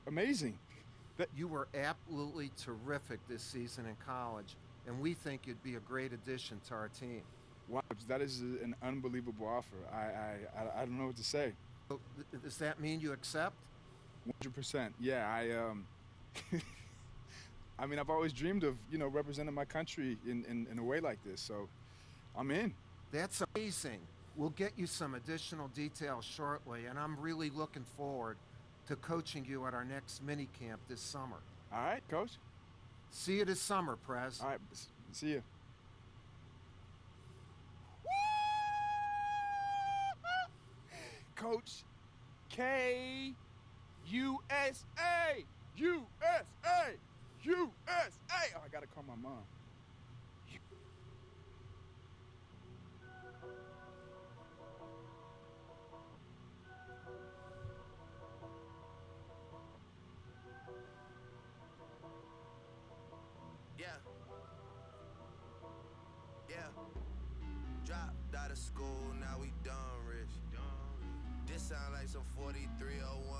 amazing. You were absolutely terrific this season in college, and we think you'd be a great addition to our team. Wow, that is an unbelievable offer. I don't know what to say. Does that mean you accept? 100%. Yeah, I mean, I've always dreamed of, representing my country in a way like this, so I'm in. That's amazing. We'll get you some additional details shortly, and I'm really looking forward to coaching you at our next mini camp this summer. All right, Coach. See you this summer, Prez. All right, see you. Coach K, USA, USA, USA. Oh, I gotta call my mom. Dropped out of school, now we done rich. This sound like some 4301.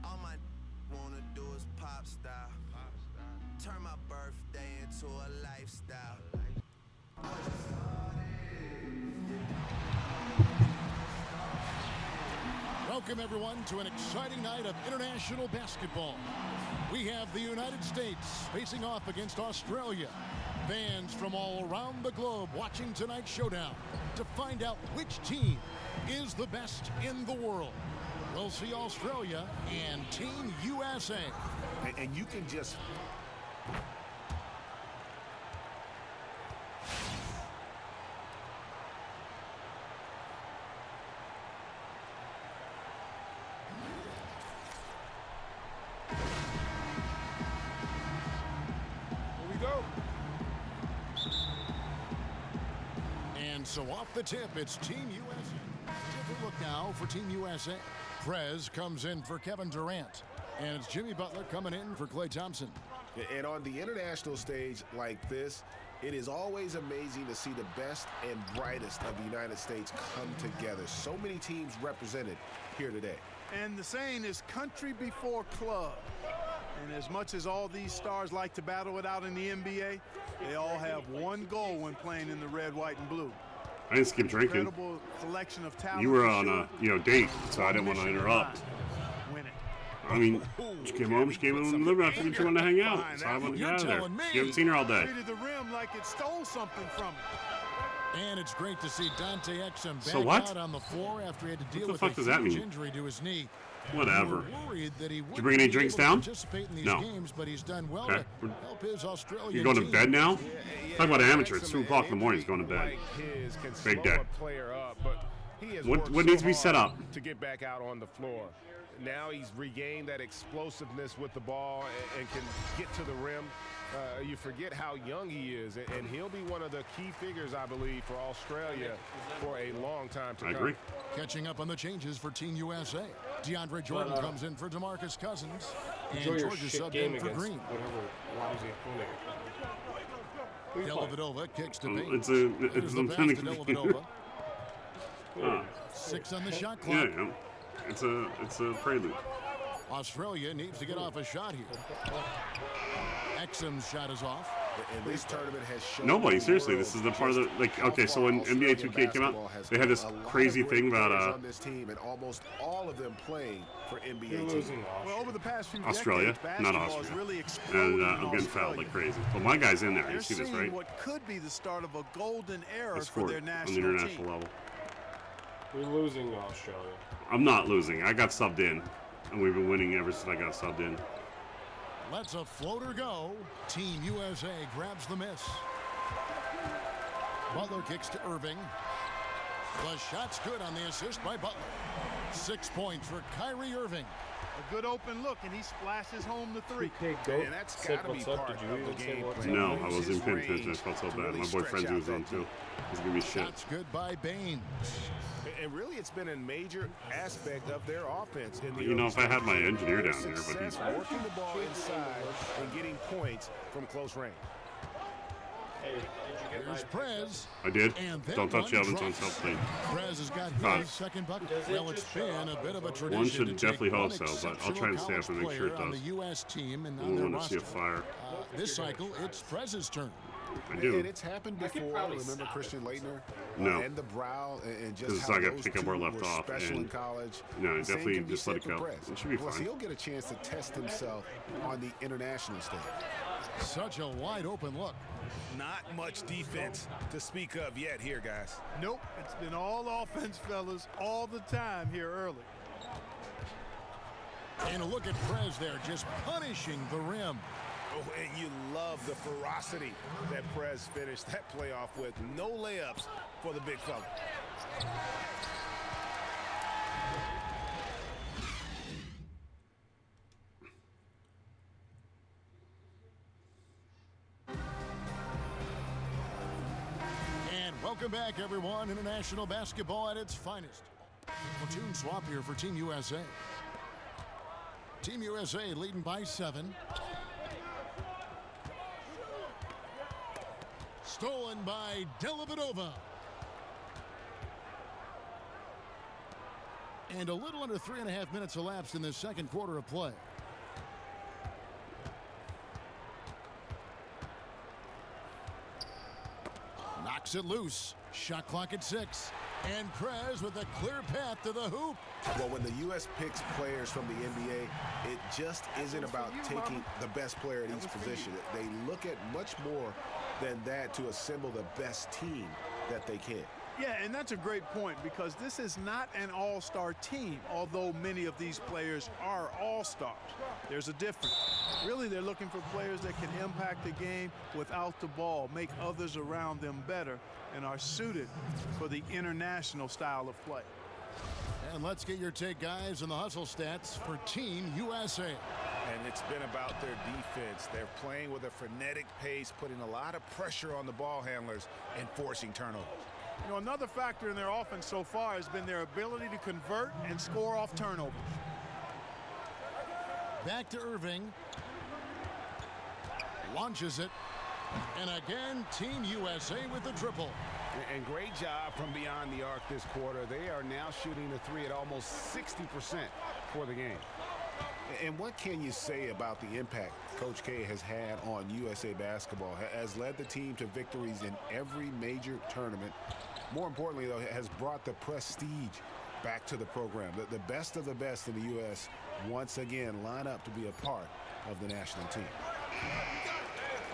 All my wanna do is pop style. Turn my birthday into a lifestyle. Welcome, everyone, to an exciting night of international basketball. We have the United States facing off against Australia. Fans from all around the globe watching tonight's showdown to find out which team is the best in the world. We'll see Australia and Team USA. And you can just... So off the tip, it's Team USA. Different look now for Team USA. Prez comes in for Kevin Durant. And it's Jimmy Butler coming in for Klay Thompson. And on the international stage like this, it is always amazing to see the best and brightest of the United States come together. So many teams represented here today. And the saying is country before club. And as much as all these stars like to battle it out in the NBA, they all have one goal when playing in the red, white, and blue. I didn't skip drinking. Incredible collection of talent. You were on a date, so I didn't want to interrupt. I mean, she came home in the living room. I figured she wanted to hang out, so I went to get out of there. You haven't seen her all day. Treated the rim like it stole something from it. And it's great to see Dante Exum So back what? out on the floor after he had to deal What the with fuck does a that huge mean? injury to his knee. Whatever. We were worried that he Did you bring any drinks down? Participate in these No. games, but he's done well Okay. to help his Australian You're going to team. bed now? Talk about an amateur. It's 2 o'clock in the morning. He's going to bed. Big day. What needs to be set up? To get back out on the floor. Now he's regained that explosiveness with the ball and can get to the rim. You forget how young he is, and he'll be one of the key figures, I believe, for Australia for a long time to come. I agree. Catching up on the changes for Team USA. DeAndre Jordan comes in for DeMarcus Cousins. And Georgia subbed in for Green. Dellavedova kicks to Payne. It's Here's the pass to a Dellavedova. 6 on the shot clock. Yeah. It's a prelude. Australia needs to get off a shot here. Exum's shot is off. And this tournament has shown Nobody, seriously, this is the part of the, like, okay, so when NBA 2K came out, they had this crazy thing about, on this team, and almost all of them playing for NBA teams. Well, over the past few Australia, decades, not basketball has Austria. really exploded And in I'm getting Australia. fouled like crazy. Well, my guy's in there. They're You see this, seeing right? what could be the start of a golden era That's for scored their on the national international team. level. We're losing to Australia. I'm not losing. I got subbed in, and we've been winning ever since I got subbed in. Lets a floater go. Team USA grabs the miss. Butler kicks to Irving. The shot's good on the assist by Butler. 6 points for Kyrie Irving. A good open look, and he splashes home the three. And that's got to be part of the game plan. No, I wasn't paying attention. I felt so bad. My boyfriend was on too. He's giving me shit. That's good by Baines. And really, it's been a major aspect of their offense. In the You know, if I had my engineer down here, but success he's working the ball inside and getting points from close range. Here's Prez. I did. And then Don't touch the one ovens on drops. self-plate. Prez has got Got his it. second bucket. Well, it's been a bit of a tradition. One should to take definitely one wholesale, but I'll try and stay up and make exceptional sure it player on does. the U.S. team and I on don't their want to see a roster. fire. This cycle, it's Prez's turn. I do. And it's happened before. Remember Christian Leitner? No. And the Brow, and Because just I how got to those pick up two where left were off. special in And college. no, Same definitely can be just let said it for go. Prez. It should be Plus, fine. he'll get a chance to test himself on the international stage. Such a wide open look. Not much defense to speak of yet here, guys. Nope, it's been all offense, fellas, all the time here early. And a look at Prez there, just punishing the rim. Oh, and you love the ferocity that Prez finished that playoff with. No layups for the big fella. And welcome back, everyone. International basketball at its finest. Platoon swap here for Team USA. Team USA leading by 7. Stolen by Dellavedova. And a little under 3.5 minutes elapsed in the second quarter of play. Knocks it loose. Shot clock at 6. And Prez with a clear path to the hoop. Well, when the U.S. picks players from the NBA, it just isn't about taking the best player at each position. They look at much more than that to assemble the best team that they can. Yeah, and that's a great point because this is not an all-star team, although many of these players are all-stars. There's a difference. Really, they're looking for players that can impact the game without the ball, make others around them better, and are suited for the international style of play. And let's get your take, guys, on the hustle stats for Team USA. And it's been about their defense. They're playing with a frenetic pace, putting a lot of pressure on the ball handlers and forcing turnovers. You know, another factor in their offense so far has been their ability to convert and score off turnovers. Back to Irving. Launches it. And again, Team USA with the triple. And great job from beyond the arc this quarter. They are now shooting the three at almost 60% for the game. And what can you say about the impact Coach K has had on USA basketball? Has led the team to victories in every major tournament. More importantly, though, has brought the prestige back to the program. The best of the best in the U.S. once again line up to be a part of the national team.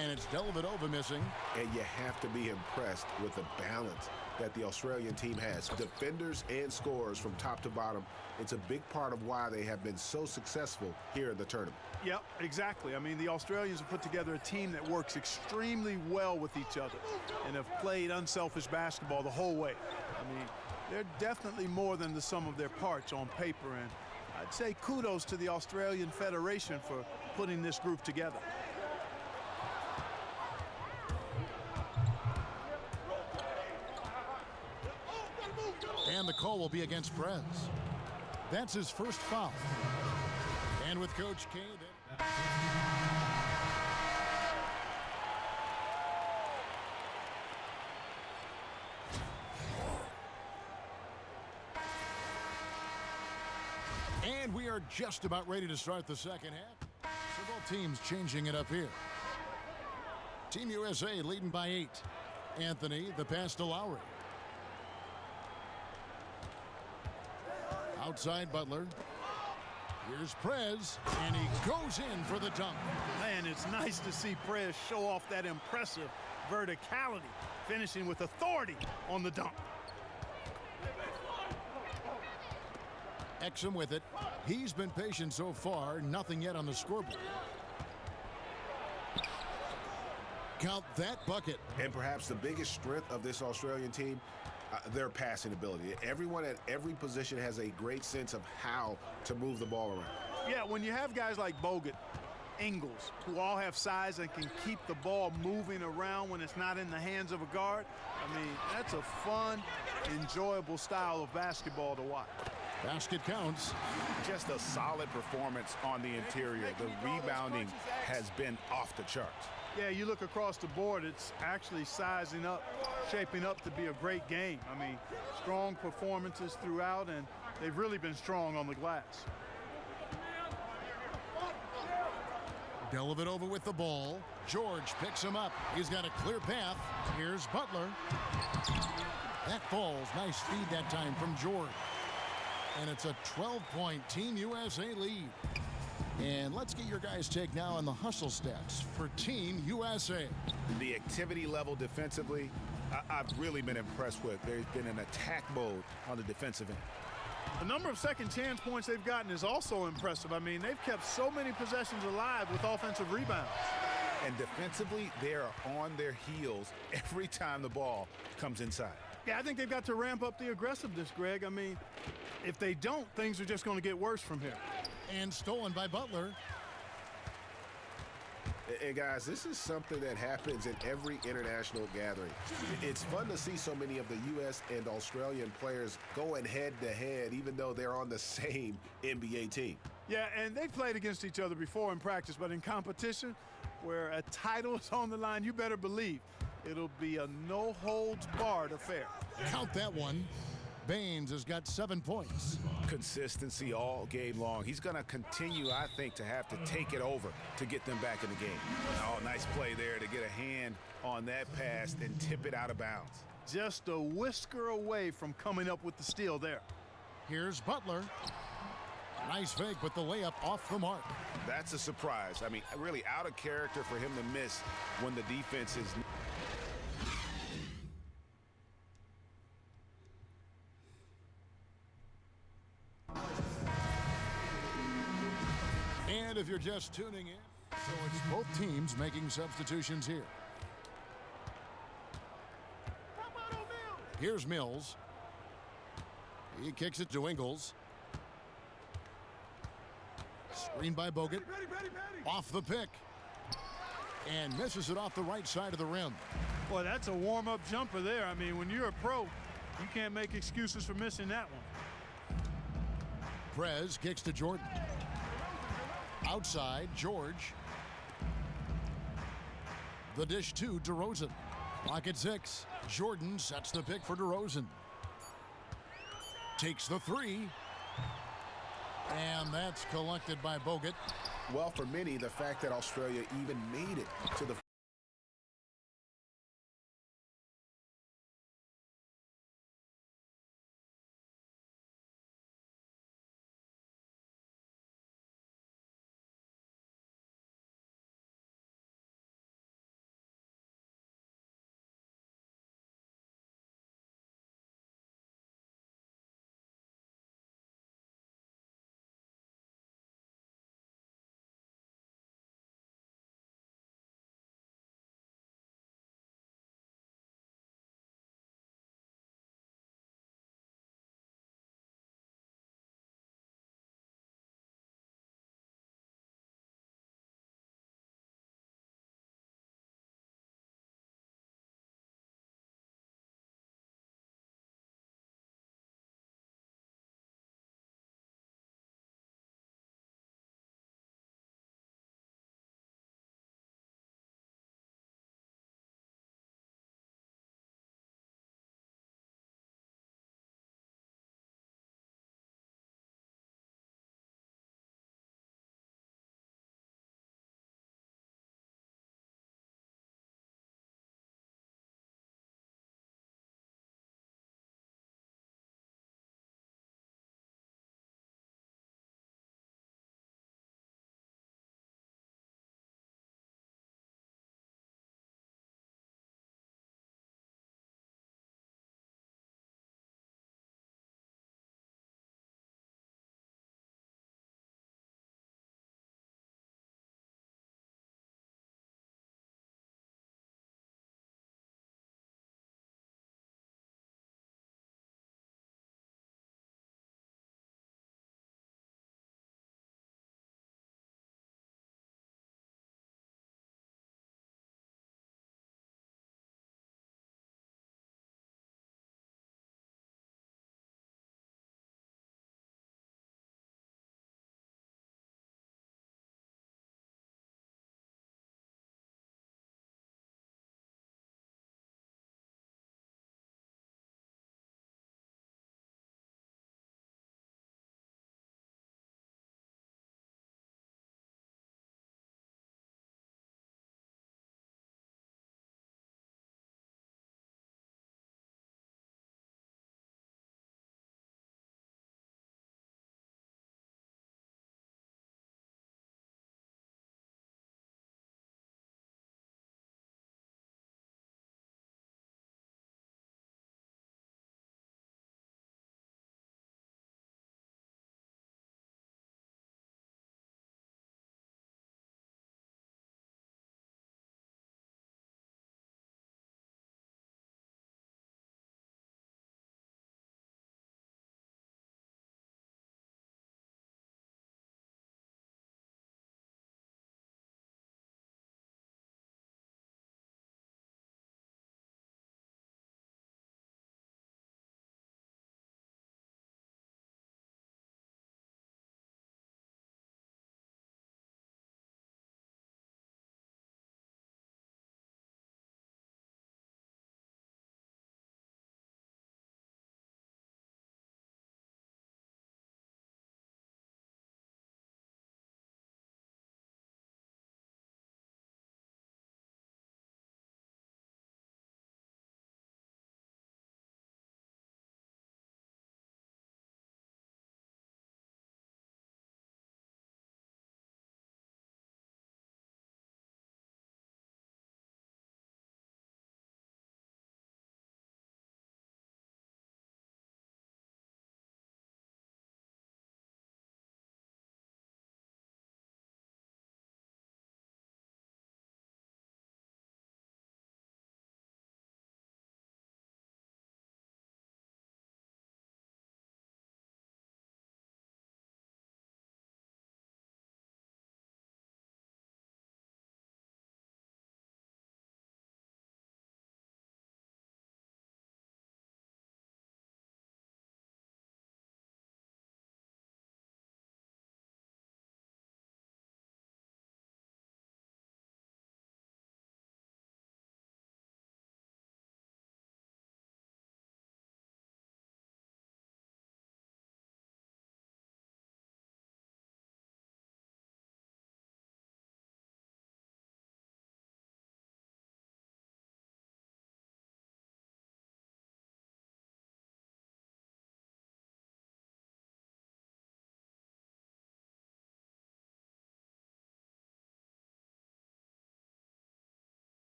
And it's Dellavedova missing. And you have to be impressed with the balance that the Australian team has. Defenders and scorers from top to bottom. It's a big part of why they have been so successful here in the tournament. Yep, exactly. I mean, the Australians have put together a team that works extremely well with each other and have played unselfish basketball the whole way. I mean, they're definitely more than the sum of their parts on paper, and I'd say kudos to the Australian Federation for putting this group together. And the call will be against Prez. That's his first foul. And with Coach K, and we are just about ready to start the second half. So both teams changing it up here. Team USA leading by 8. Anthony, the pass to Lowry. Outside Butler. Here's Prez, and he goes in for the dunk. Man, it's nice to see Prez show off that impressive verticality, finishing with authority on the dunk. Exum with it. He's been patient so far. Nothing yet on the scoreboard. Count that bucket. And perhaps the biggest strength of this Australian team, their passing ability. Everyone at every position has a great sense of how to move the ball around. Yeah, when you have guys like Bogut, Ingles, who all have size and can keep the ball moving around when it's not in the hands of a guard, I mean, that's a fun, enjoyable style of basketball to watch. Basket counts. Just a solid performance on the interior. The rebounding has been off the charts. Yeah, you look across the board, it's actually sizing up, shaping up to be a great game. I mean, strong performances throughout, and they've really been strong on the glass. Dellavedova with the ball. George picks him up. He's got a clear path. Here's Butler. That falls. Nice feed that time from George. And it's a 12-point Team USA lead. And let's get your guys' take now on the hustle stats for Team USA. The activity level defensively, I've really been impressed with. There's been an attack mode on the defensive end. The number of second chance points they've gotten is also impressive. I mean, they've kept so many possessions alive with offensive rebounds. And defensively, they are on their heels every time the ball comes inside. Yeah, I think they've got to ramp up the aggressiveness, Greg. I mean, if they don't, things are just going to get worse from here. And stolen by Butler. And guys, this is something that happens in every international gathering. It's fun to see so many of the U.S. and Australian players going head-to-head, even though they're on the same NBA team. Yeah, and they've played against each other before in practice, but in competition, where a title is on the line, you better believe it'll be a no-holds-barred affair. Count that one. Baines has got 7 points. Consistency all game long. He's going to continue, I think, to have to take it over to get them back in the game. Oh, nice play there to get a hand on that pass and tip it out of bounds. Just a whisker away from coming up with the steal there. Here's Butler. Nice fake, but the layup off the mark. That's a surprise. I mean, really out of character for him to miss when the defense is... And if you're just tuning in, so it's both teams making substitutions here. Here's Mills. He kicks it to Ingles. Screen by Bogut. Off the pick. And misses it off the right side of the rim. Boy, that's a warm-up jumper there. I mean, when you're a pro, you can't make excuses for missing that one. Prez kicks to Jordan. Outside, George. The dish to DeRozan. Clock at 6. Jordan sets the pick for DeRozan. Takes the three. And that's collected by Bogut. Well, for many, the fact that Australia even made it to the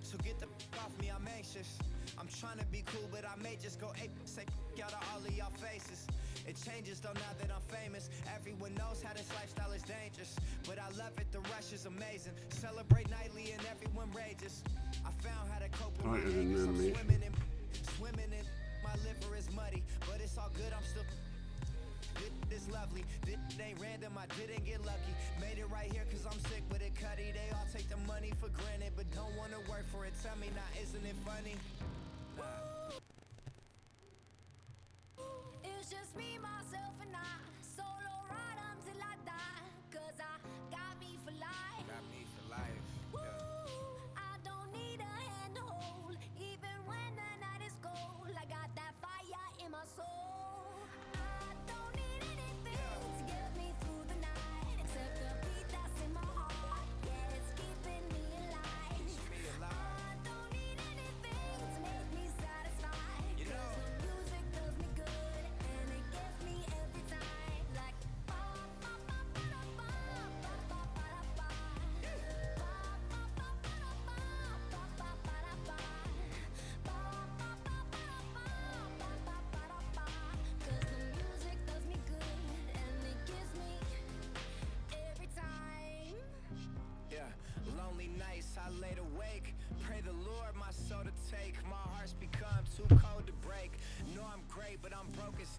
So get the off me, I'm anxious. I'm trying to be cool, but I may just go ape. Say out of all of y'all faces. It changes though now that I'm famous. Everyone knows how this lifestyle is dangerous, but I love it, the rush is amazing. Celebrate nightly and everyone rages. I found how to cope with my haters. I'm swimming in, my liver is muddy, but it's all good, I'm still this lovely. This ain't random, I didn't get lucky. Made it right here cause I'm sick with it, Cuddy. They all take the money for granted, but don't wanna work for it. Tell me now, isn't it funny? It's just me, myself, and I. Solo ride until I die. Cause I got me for life. Got me for life. I don't need a hand to hold. Even when the night is cold, I got that fire in my soul. I don't need anything to get me through the night, except the beat that's in my heart. Yeah, it's keeping me alive. I don't need anything to make me satisfied. You know, the music does me good, and it gets me every time. Like cause the music does me good, and it gives me every time. yeah, lonely nights I laid awake. Pray the Lord my soul to take. My heart's become too cold to break. Know I'm great, but I'm broke as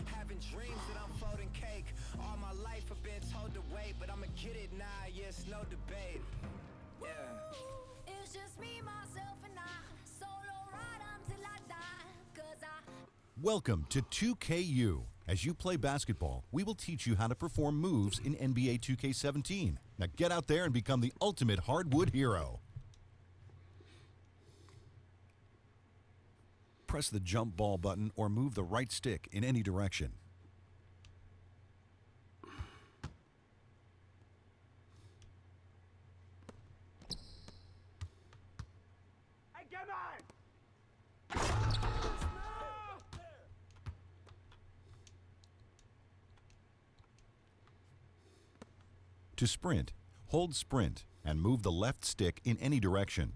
having dreams that I'm folding cake. All my life I've been told to wait, but I'ma get it now, yes, no debate. Yeah. It's just me, myself, and I. Solo ride until I die. Cause I Welcome to 2KU. As you play basketball, we will teach you how to perform moves in NBA 2K17. Now get out there and become the ultimate hardwood hero. Press the jump ball button or move the right stick in any direction. Hey, come on! To sprint, hold sprint and move the left stick in any direction.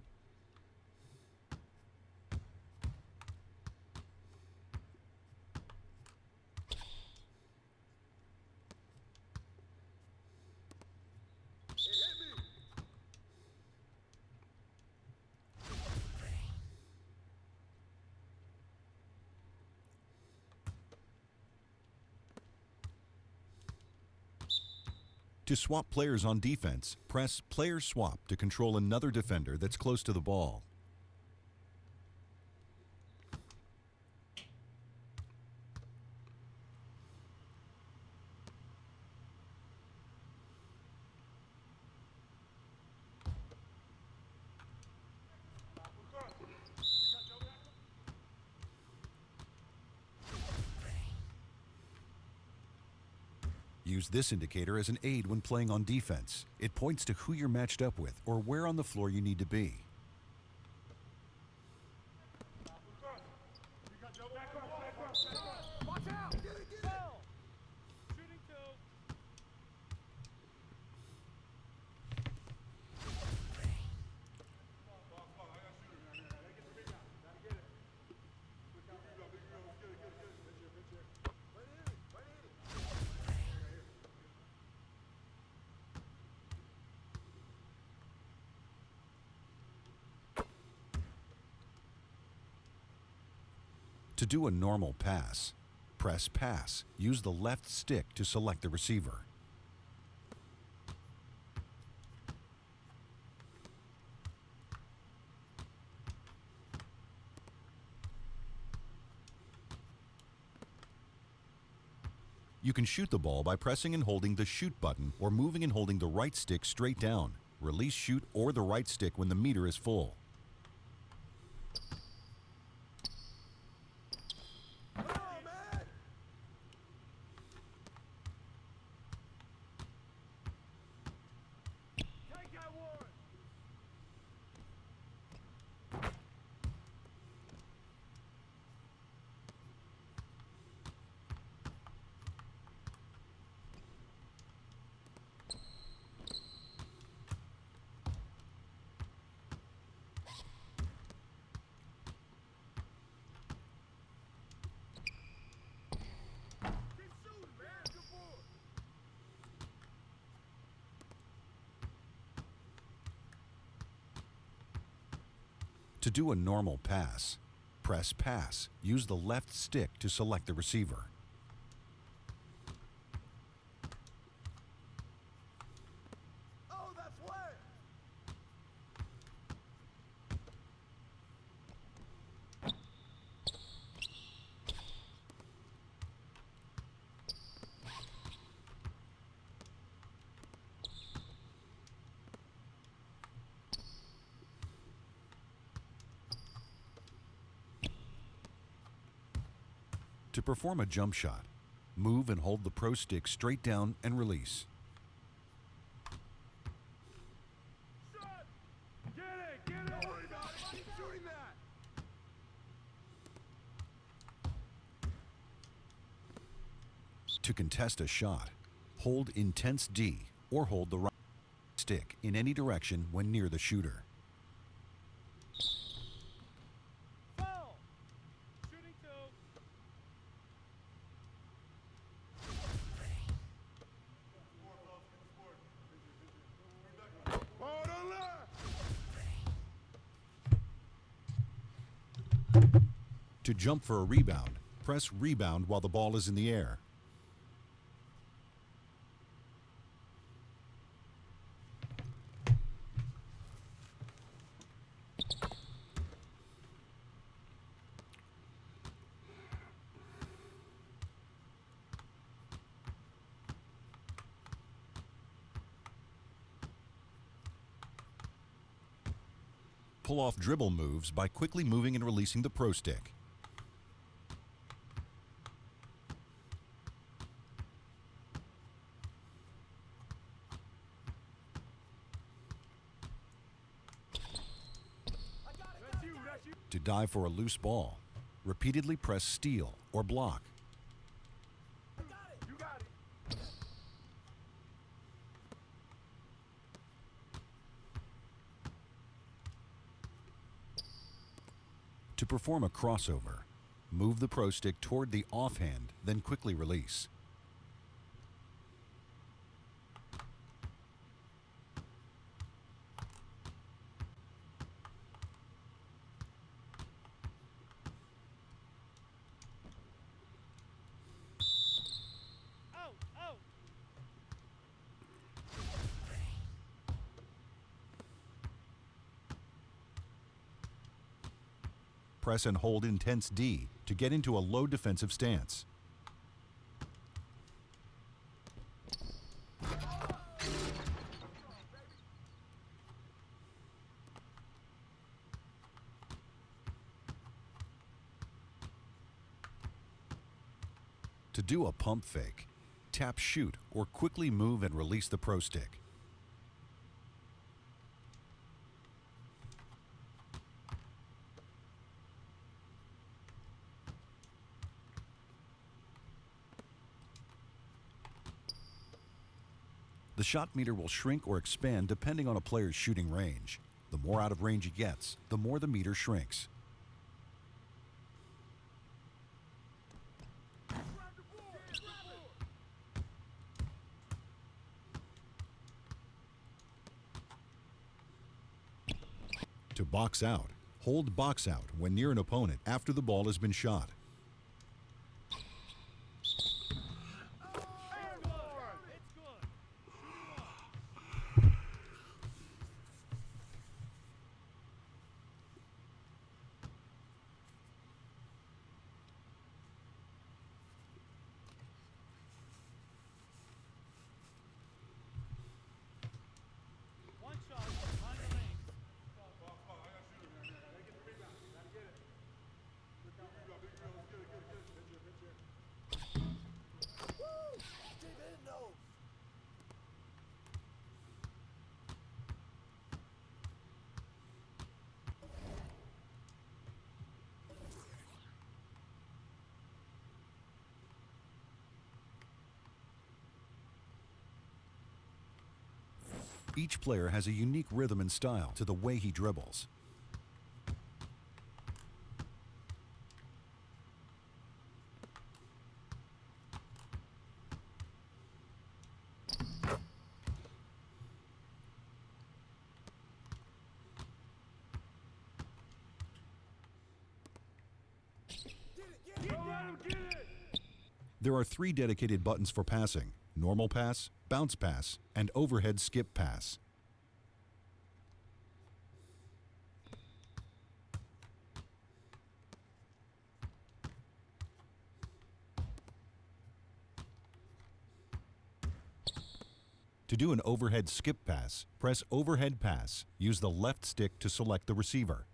To swap players on defense, press Player Swap to control another defender that's close to the ball. Use this indicator as an aid when playing on defense. It points to who you're matched up with or where on the floor you need to be. Watch out! Foul! Shooting two. To do a normal pass, press Pass. Use the left stick to select the receiver. You can shoot the ball by pressing and holding the Shoot button or moving and holding the right stick straight down. Release Shoot or the right stick when the meter is full. To do a normal pass, press pass. Use the left stick to select the receiver. Oh, that's way. To perform a jump shot, move and hold the pro stick straight down and release. Get it, get it. Don't worry about it. Keep shooting that. To contest a shot, hold intense D or hold the right stick in any direction when near the shooter. Foul. Shooting two. Ball to left. To jump for a rebound, press rebound while the ball is in the air. Pull off dribble moves by quickly moving and releasing the pro stick. To dive for a loose ball, repeatedly press steal or block. You got it. To perform a crossover, move the pro stick toward the offhand, then quickly release. Out, out. Press and hold intense D to get into a low defensive stance. To do a pump fake, tap shoot or quickly move and release the pro stick. The shot meter will shrink or expand depending on a player's shooting range. The more out of range he gets, the more the meter shrinks. To box out, hold box out when near an opponent after the ball has been shot. One shot. Behind the lanes. Each player has a unique rhythm and style to the way he dribbles. There are 3 dedicated buttons for passing: normal pass, bounce pass, and overhead skip pass. To do an overhead skip pass, press overhead pass. Use the left stick to select the receiver.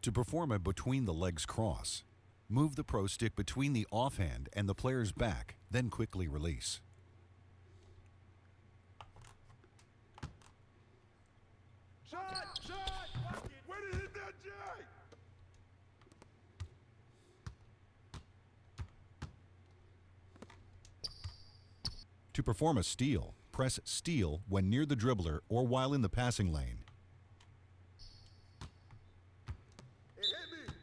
To perform a between the legs cross, move the pro stick between the offhand and the player's back, then quickly release. Shot! Shot! Where did it hit that jack? To perform a steal, press steal when near the dribbler or while in the passing lane. It hit me.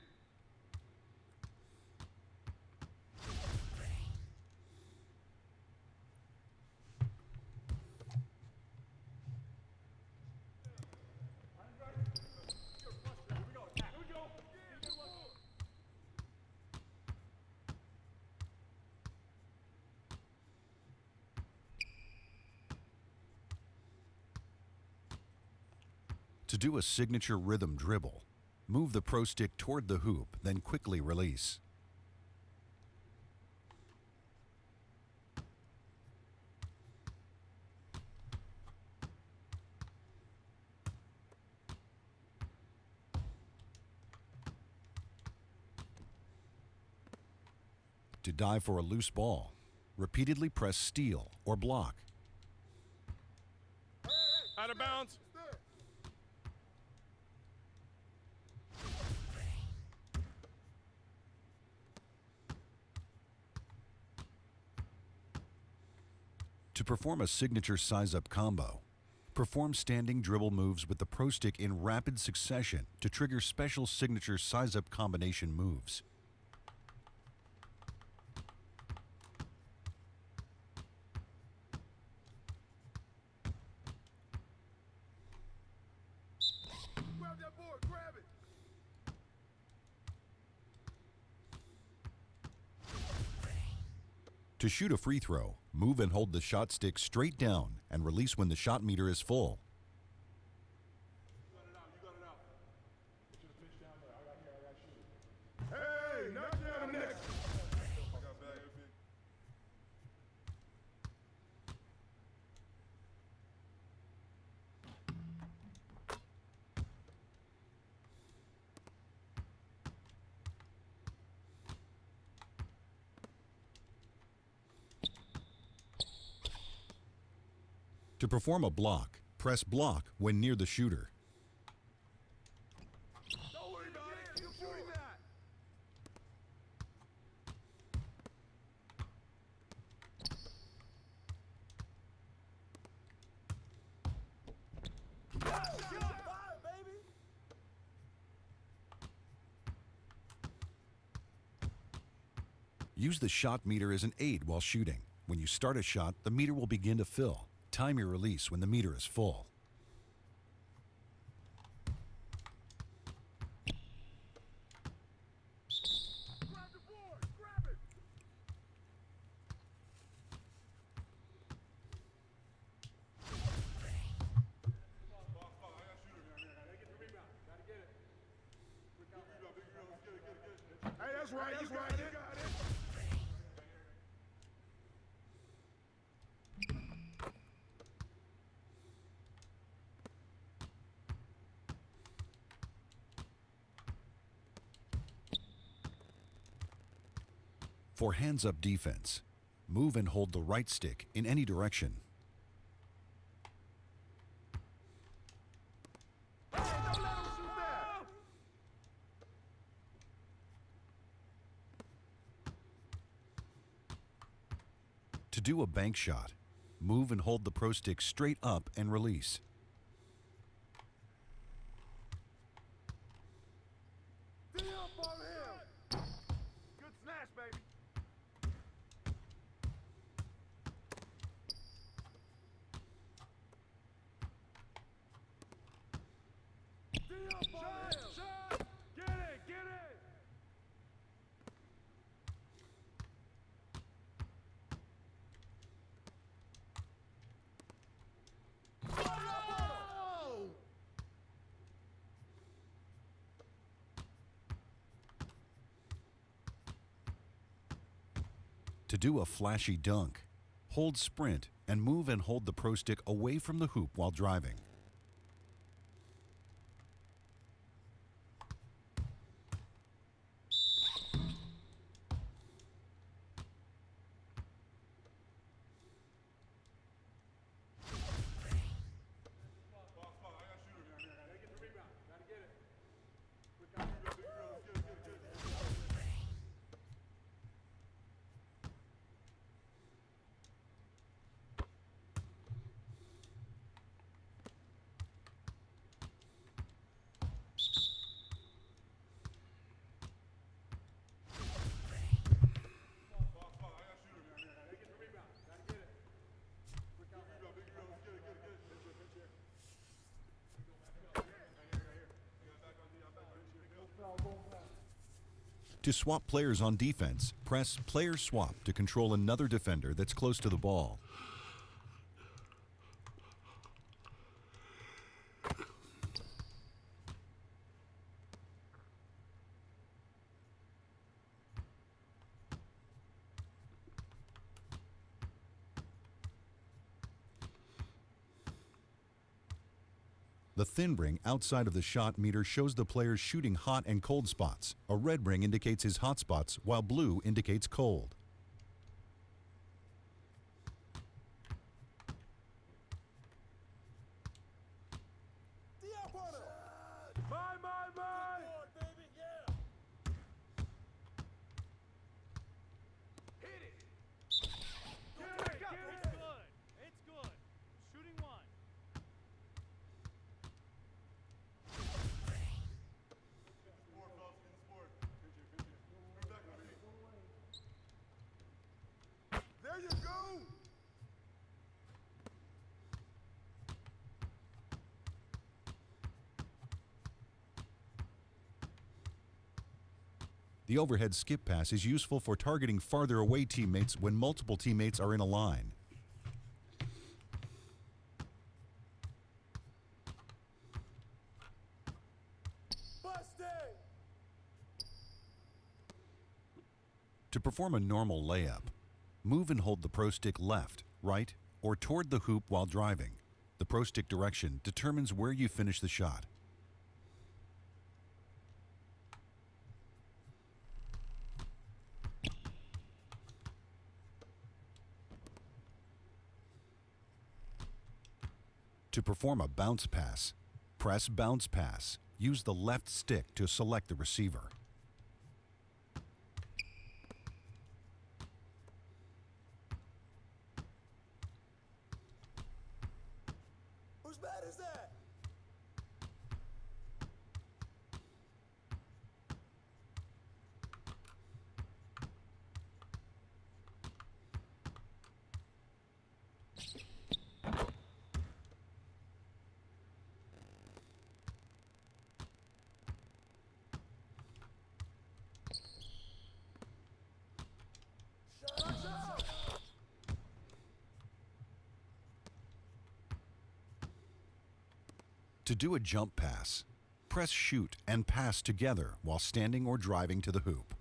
To do a signature rhythm dribble, move the pro stick toward the hoop, then quickly release. To dive for a loose ball, repeatedly press steal or block. Out of bounds. To perform a signature size-up combo, perform standing dribble moves with the pro stick in rapid succession to trigger special signature size-up combination moves. Grab that board, grab it. To shoot a free throw, move and hold the shot stick straight down and release when the shot meter is full. Hey, knock down next. To perform a block, press block when near the shooter. Don't worry about it. Keep shooting that. Fire, baby. Use the shot meter as an aid while shooting. When you start a shot, the meter will begin to fill. Time your release when the meter is full. Grab the board. Grab it. Hey, that's right. That's right. You got it. For hands-up defense, move and hold the right stick in any direction. Hey, don't let him shoot that. To do a bank shot, move and hold the pro stick straight up and release. Tee up on him. Good snatch, baby. Shot! Get it! Get it! To do a flashy dunk, hold sprint and move and hold the pro stick away from the hoop while driving. To swap players on defense, press Player Swap to control another defender that's close to the ball. The thin ring outside of the shot meter shows the player's shooting hot and cold spots. A red ring indicates his hot spots, while blue indicates cold. There you go! The overhead skip pass is useful for targeting farther away teammates when multiple teammates are in a line. To perform a normal layup, move and hold the pro stick left, right, or toward the hoop while driving. The pro stick direction determines where you finish the shot. To perform a bounce pass, press Bounce Pass. Use the left stick to select the receiver. Whose bat is that? To do a jump pass, press Shoot and Pass together while standing or driving to the hoop.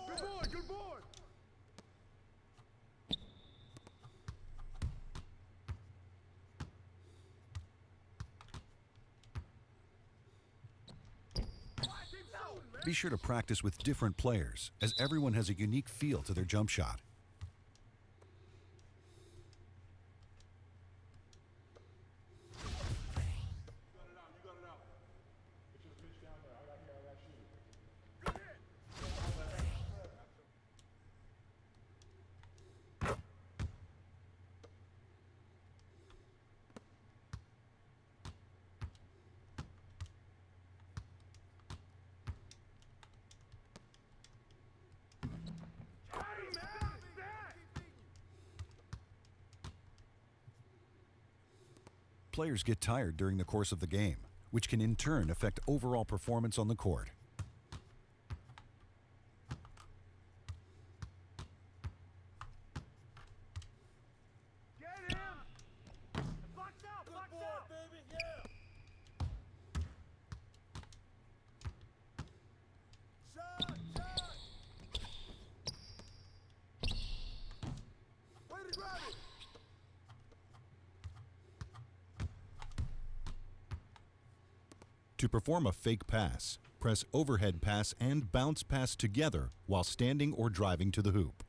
Good boy, good boy! Be sure to practice with different players, as everyone has a unique feel to their jump shot. Players get tired during the course of the game, which can in turn affect overall performance on the court. To perform a fake pass, press overhead pass and bounce pass together while standing or driving to the hoop.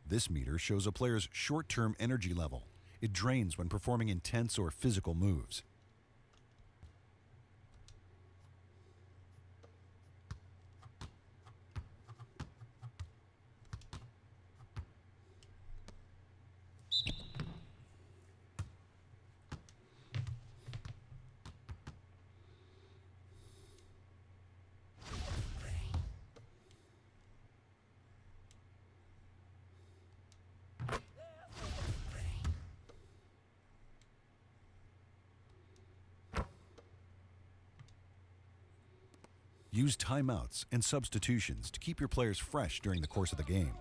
This meter shows a player's short-term energy level. It drains when performing intense or physical moves. Use timeouts and substitutions to keep your players fresh during the course of the game.